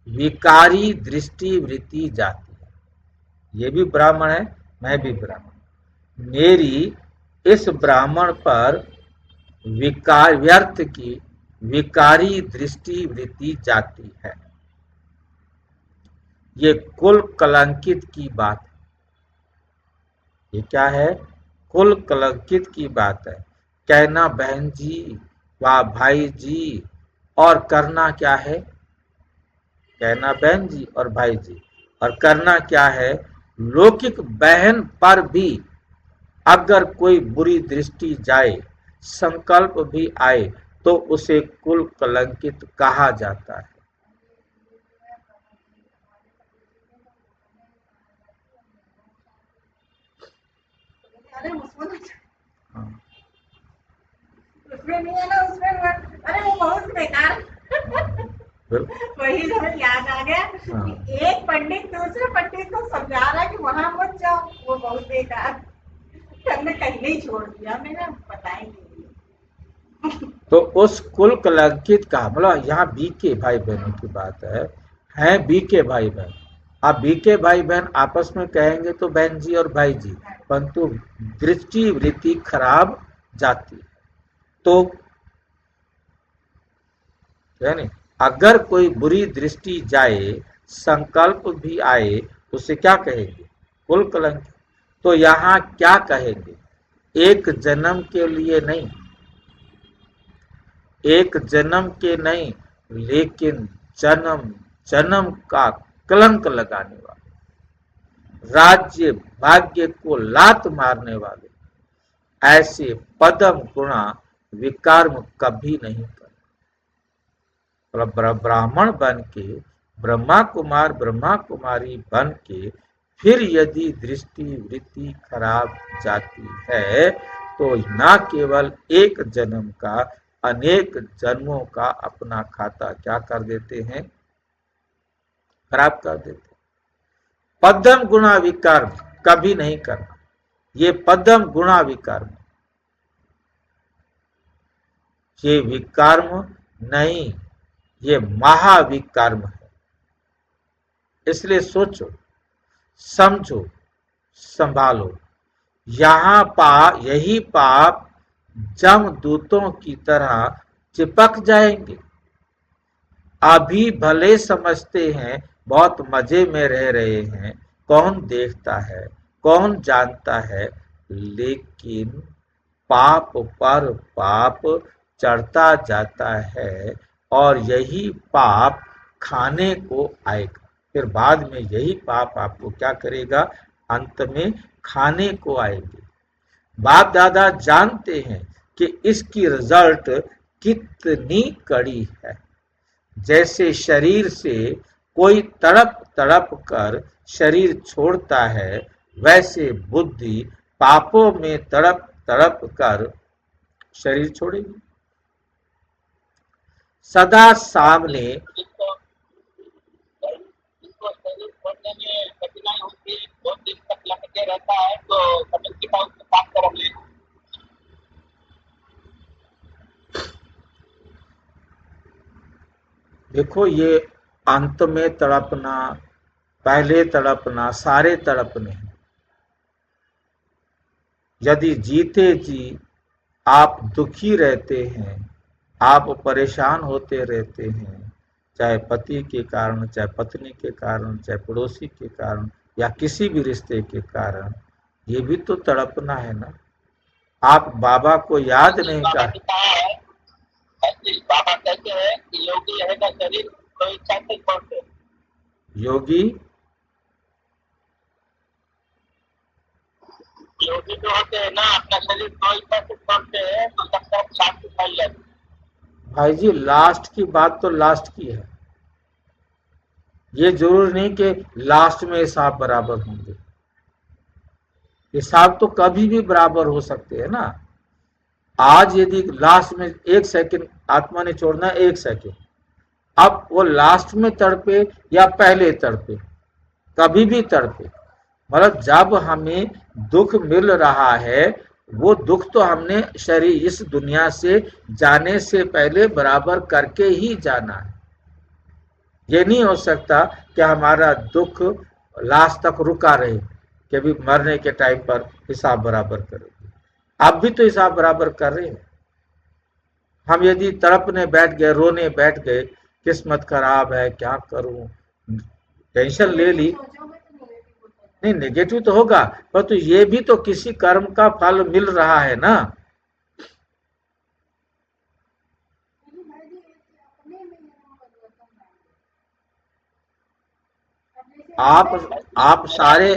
S1: विकारी दृष्टि वृत्ति जाती है। ये भी ब्राह्मण है, मैं भी ब्राह्मण। मेरी इस ब्राह्मण पर व्यर्थ की विकारी दृष्टि वृत्ति जाती है। ये कुल कलंकित की बात है। ये क्या है? कुल कलंकित की बात है। कहना बहन जी व भाई जी और करना क्या है? कहना बहन जी और भाई जी और करना क्या है? लौकिक बहन पर भी अगर कोई बुरी दृष्टि जाए, संकल्प भी आए, तो उसे कुल कलंकित कहा जाता है। हाँ।
S4: उसमें नहीं है ना, उसमें अरे वो बहुत बेकार। वही हमें याद आ गया।
S1: हाँ।
S4: एक पंडित दूसरे पंडित को समझा रहा है कि वहां मत जाओ, वो बहुत बेकार। हमने कहीं नहीं छोड़ दिया, मैंने बताएंगे।
S1: तो उस कुल कलंकित का मतलब यहाँ बी के भाई बहनों की बात है बी के भाई बहन। आप बी के भाई बहन आपस में कहेंगे तो बहन जी और भाई जी, परंतु दृष्टि वृत्ति खराब जाती है। तो यानी अगर कोई बुरी दृष्टि जाए, संकल्प भी आए, उसे क्या कहेंगे? कुल कलंकित। तो यहाँ क्या कहेंगे? एक जन्म के लिए नहीं, एक जन्म के नहीं, लेकिन जन्म जन्म का कलंक लगाने वाले, राज्य भाग्य को लात मारने वाले ऐसे पदम गुणा विकर्म कभी नहीं कर। ब्राह्मण बन के, ब्रह्मा कुमार ब्रह्मा कुमारी बन के फिर यदि दृष्टि वृत्ति खराब जाती है तो न केवल एक जन्म का, अनेक जन्मों का अपना खाता क्या कर देते हैं? खराब कर देते। पद्म गुणा विकर्म कभी नहीं करना। ये पद्म गुणा विकर्म, ये विकर्म नहीं, ये महाविकर्म है। इसलिए सोचो, समझो, संभालो। यही पाप जमदूतों की तरह चिपक जाएंगे। अभी भले समझते हैं बहुत मजे में रह रहे हैं, कौन देखता है, कौन जानता है, लेकिन पाप पर पाप चढ़ता जाता है और यही पाप खाने को आएगा। फिर बाद में यही पाप आपको क्या करेगा? अंत में खाने को आएंगे। बाप दादा जानते हैं कि इसकी रिजल्ट कितनी कड़ी है। जैसे शरीर से कोई तड़प तड़प कर शरीर छोड़ता है, वैसे बुद्धि पापों में तड़प तड़प कर शरीर छोड़ेगी। सदा सामने
S2: जिसको शरीर छोड़ने में कठिनाई होती है, बहुत दिन तक लटके रहता है, तो समझ के पास पाप कर्म ले।
S1: देखो, ये अंत में तड़पना, पहले तड़पना, सारे तड़पने हैं। यदि जीते जी आप दुखी रहते हैं, आप परेशान होते रहते हैं, चाहे पति के कारण, चाहे पत्नी के कारण, चाहे पड़ोसी के कारण, या किसी भी रिश्ते के कारण, ये भी तो तड़पना है ना। आप बाबा को याद नहीं
S2: बाबा
S1: कर।
S2: ने कहा है, बाबा कहते हैं कि योगी रहेगा शरीर तो इच्छा से छोड़ते।
S1: योगी
S2: योगी जो होते हैं ना, अपना शरीर तो इच्छा से छोड़ते हैं, तो सबका शांति फैल जाती है।
S1: भाई जी, लास्ट की बात तो लास्ट की है। ये जरूर नहीं कि लास्ट में हिसाब बराबर होंगे। हिसाब तो कभी भी बराबर हो सकते हैं ना। आज यदि लास्ट में 1 सेकंड आत्मा ने छोड़ना, 1 सेकंड, अब वो लास्ट में तड़पे या पहले तड़पे, कभी भी तड़पे, मतलब जब हमें दुख मिल रहा है, वो दुख तो हमने शरीर इस दुनिया से जाने से पहले बराबर करके ही जाना है। ये नहीं हो सकता कि हमारा दुख लास्ट तक रुका रहे कि अभी मरने के टाइम पर हिसाब बराबर करेंगे। अब भी तो हिसाब बराबर कर रहे हैं। हम यदि तड़पने बैठ गए, रोने बैठ गए, किस्मत खराब है, क्या करूं, टेंशन ले ली, नहीं नेगेटिव तो होगा, पर तो ये भी तो किसी कर्म का फल मिल रहा है ना। आप सारे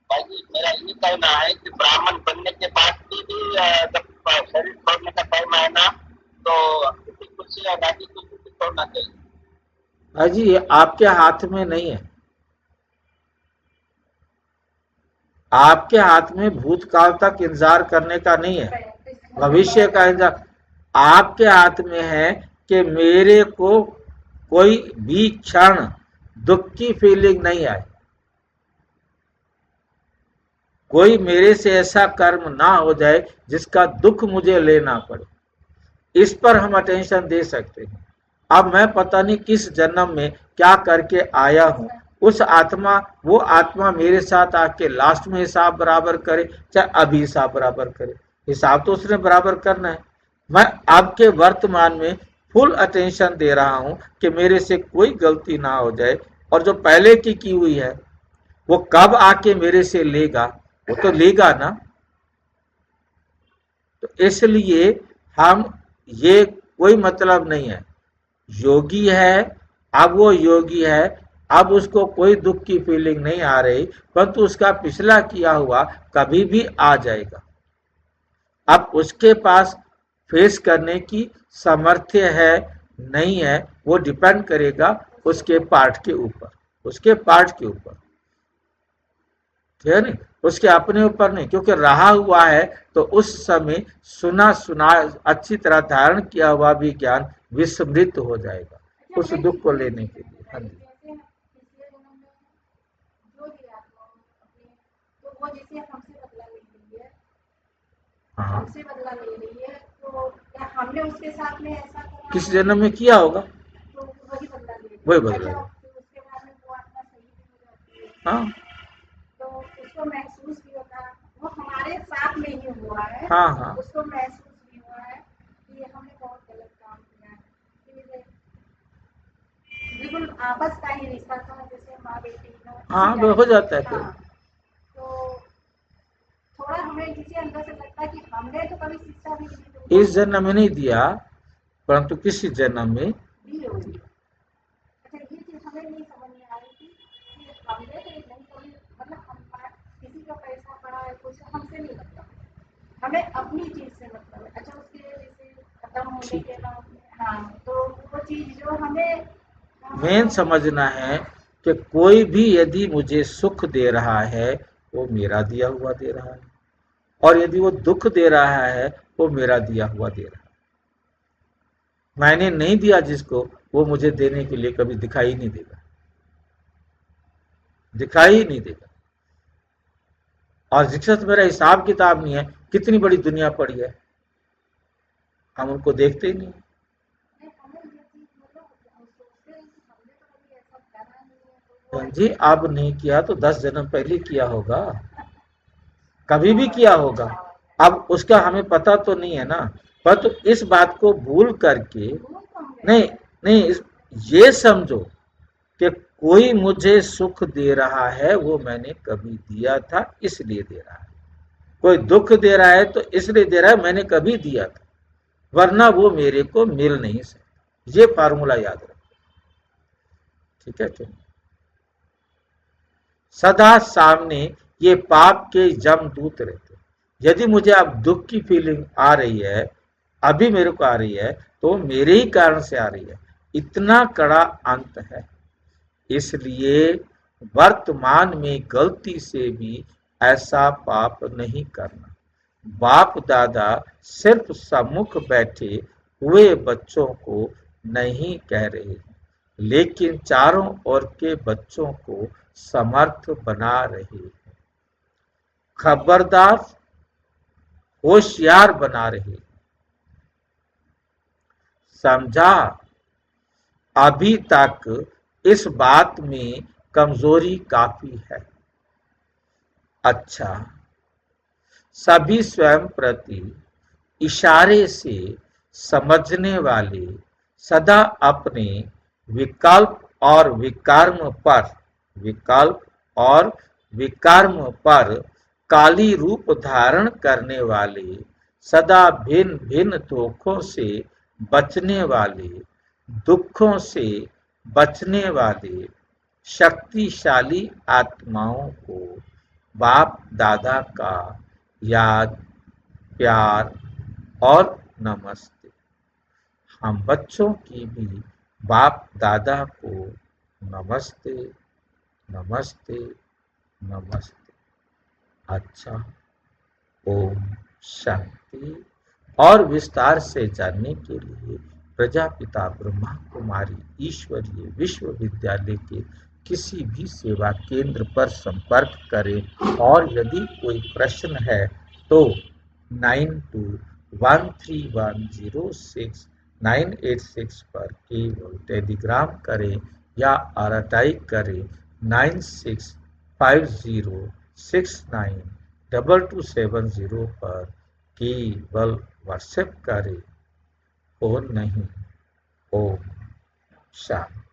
S2: मेरा ये कहना है कि ब्राह्मण बनने के बाद भी जब शरीर छोड़ने का टाइम आए ना, तो किसी खुशी या दादी खुशी छोड़ना चाहिए।
S1: अजी, ये आपके हाथ में नहीं है। आपके हाथ में भूतकाल तक इंतजार करने का नहीं है, भविष्य का इंतजार। आपके हाथ में है कि मेरे को कोई भी क्षण दुख की फीलिंग नहीं आए। कोई मेरे से ऐसा कर्म ना हो जाए जिसका दुख मुझे लेना पड़े, इस पर हम अटेंशन दे सकते हैं। अब मैं पता नहीं किस जन्म में क्या करके आया हूँ, उस आत्मा, वो आत्मा मेरे साथ आके लास्ट में हिसाब बराबर करे, चाहे अभी हिसाब बराबर करे, हिसाब तो उसने बराबर करना है। मैं आपके वर्तमान में फुल अटेंशन दे रहा हूं कि मेरे से कोई गलती ना हो जाए, और जो पहले की हुई है वो कब आके मेरे से लेगा, वो तो लेगा ना। तो इसलिए हम, ये कोई मतलब नहीं है, योगी है, अब वो योगी है, अब उसको कोई दुख की फीलिंग नहीं आ रही, परंतु उसका पिछला किया हुआ कभी भी आ जाएगा। अब उसके पास फेस करने की सामर्थ्य है नहीं है, वो डिपेंड करेगा उसके पार्ट के ऊपर, उसके पार्ट के ऊपर, ठीक है नहीं, उसके अपने ऊपर नहीं। क्योंकि रहा हुआ है तो उस समय सुना सुना अच्छी तरह धारण किया हुआ भी ज्ञान विस्मृत हो जाएगा उस दुख को लेने के लिए। हाँ जी।
S4: जैसे पिछले जन्म में जो भी आत्मा अपने, तो वो जैसे हमसे बदला ले रही है,
S1: हाँ,
S4: हमसे बदला ले रही है, तो क्या हमने उसके साथ में ऐसा करा
S1: किस
S4: है?
S1: जन्म में किया होगा
S4: तो वही बदला ले रही है।
S1: वही बदला
S4: अच्छा,
S1: लेगा।
S4: फिर उसके बाद में वो आत्मा सही भी हो जाती है,
S1: हाँ
S4: तो उसको महसूस भी होता है, वो हमारे साथ में ही हुआ है,
S1: हाँ हाँ
S4: उसको महसूस भी हुआ है कि हमने बहुत गलत काम किया है। फिर बिल्कुल आपस का ही रिश्ता था, जैसे माँ बेटी का,
S1: हाँ,
S4: इसी
S1: वो हो
S4: टाइप
S1: जाता है
S4: का।
S1: फिर।
S4: हाँ, तो थोड़ा हमें जिसे अंदर से लगता है कि हमने तो कभी शिक्षा भी नहीं दी,
S1: इस जन्म में नहीं दिया, परंतु किसी जन्म में
S4: दी होगी। अच्छा, ये चीज हमें नहीं समझ में आ रही थी कि हमने तो नहीं कभी, मतलब हम किसी का पैसा पड़ा है कुछ, हमसे नहीं मतलब, हमें अपनी चीज से मतलब है। अच्छा, उसके जैसे खत्म होने
S1: ठीक
S4: के
S1: है।
S4: बाद में, हाँ, तो वो चीज जो हमें
S1: मेन समझना है कि कोई भी यदि मुझे सुख दे रहा है वो मेरा दिया हुआ दे रहा है, और यदि वो दुख दे रहा है वो मेरा दिया हुआ दे रहा है। मैंने नहीं दिया जिसको, वो मुझे देने के लिए कभी दिखाई नहीं देगा, दिखाई ही नहीं देगा। और जिससे तो मेरा हिसाब किताब नहीं है, कितनी बड़ी दुनिया पड़ी है, हम उनको देखते ही नहीं।
S4: हमें ये चीज मतलब हम सोचते हैं कि हमने तो कभी ऐसा करा नहीं है, तो वो
S1: जी, अब नहीं किया तो 10 जन्म पहले किया होगा, कभी भी किया होगा। अब उसका हमें पता तो नहीं है ना, पर तो इस बात को भूल करके,
S4: भूल तो हम गए।
S1: नहीं नहीं, ये समझो कि कोई मुझे सुख दे रहा है वो मैंने कभी दिया था इसलिए दे रहा है, कोई दुख दे रहा है तो इसलिए दे रहा है मैंने कभी दिया था, वरना वो मेरे को मिल नहीं सकता। ये फार्मूला याद रखो, ठीक है क्यों? सदा सामने ये पाप के जमदूत रहते। यदि मुझे अब दुख की फीलिंग आ रही है, अभी मेरे को आ रही है, तो मेरे ही कारण से आ रही है, इतना कड़ा अंत है। इसलिए वर्तमान में गलती से भी ऐसा पाप नहीं करना। बाप दादा सिर्फ सम्मुख बैठे हुए बच्चों को नहीं कह रहे, लेकिन चारों ओर के बच्चों को समर्थ बना रहे, खबरदार, होशियार बना रहे। समझा? अभी तक इस बात में कमजोरी काफी है। अच्छा, सभी स्वयं प्रति इशारे से समझने वाले सदा अपने विकल्प और विकर्म पर, विकल्प और विकर्म पर काली रूप धारण करने वाले, सदा भिन्न भिन्न धोखों से बचने वाले, दुखों से बचने वाले शक्तिशाली आत्माओं को बाप दादा का याद, प्यार और नमस्ते। हम बच्चों की भी बाप दादा को नमस्ते, नमस्ते, नमस्ते। अच्छा, ओम शांति। और विस्तार से जानने के लिए प्रजापिता ब्रह्मा कुमारी ईश्वरीय विश्वविद्यालय के किसी भी सेवा केंद्र पर संपर्क करें और यदि कोई प्रश्न है तो 9213106986 पर केवल टेलीग्राम करें या आरटीआई करें 9650692270 पर केवल व्हाट्सएप करें, फोन नहीं। ओम शांति।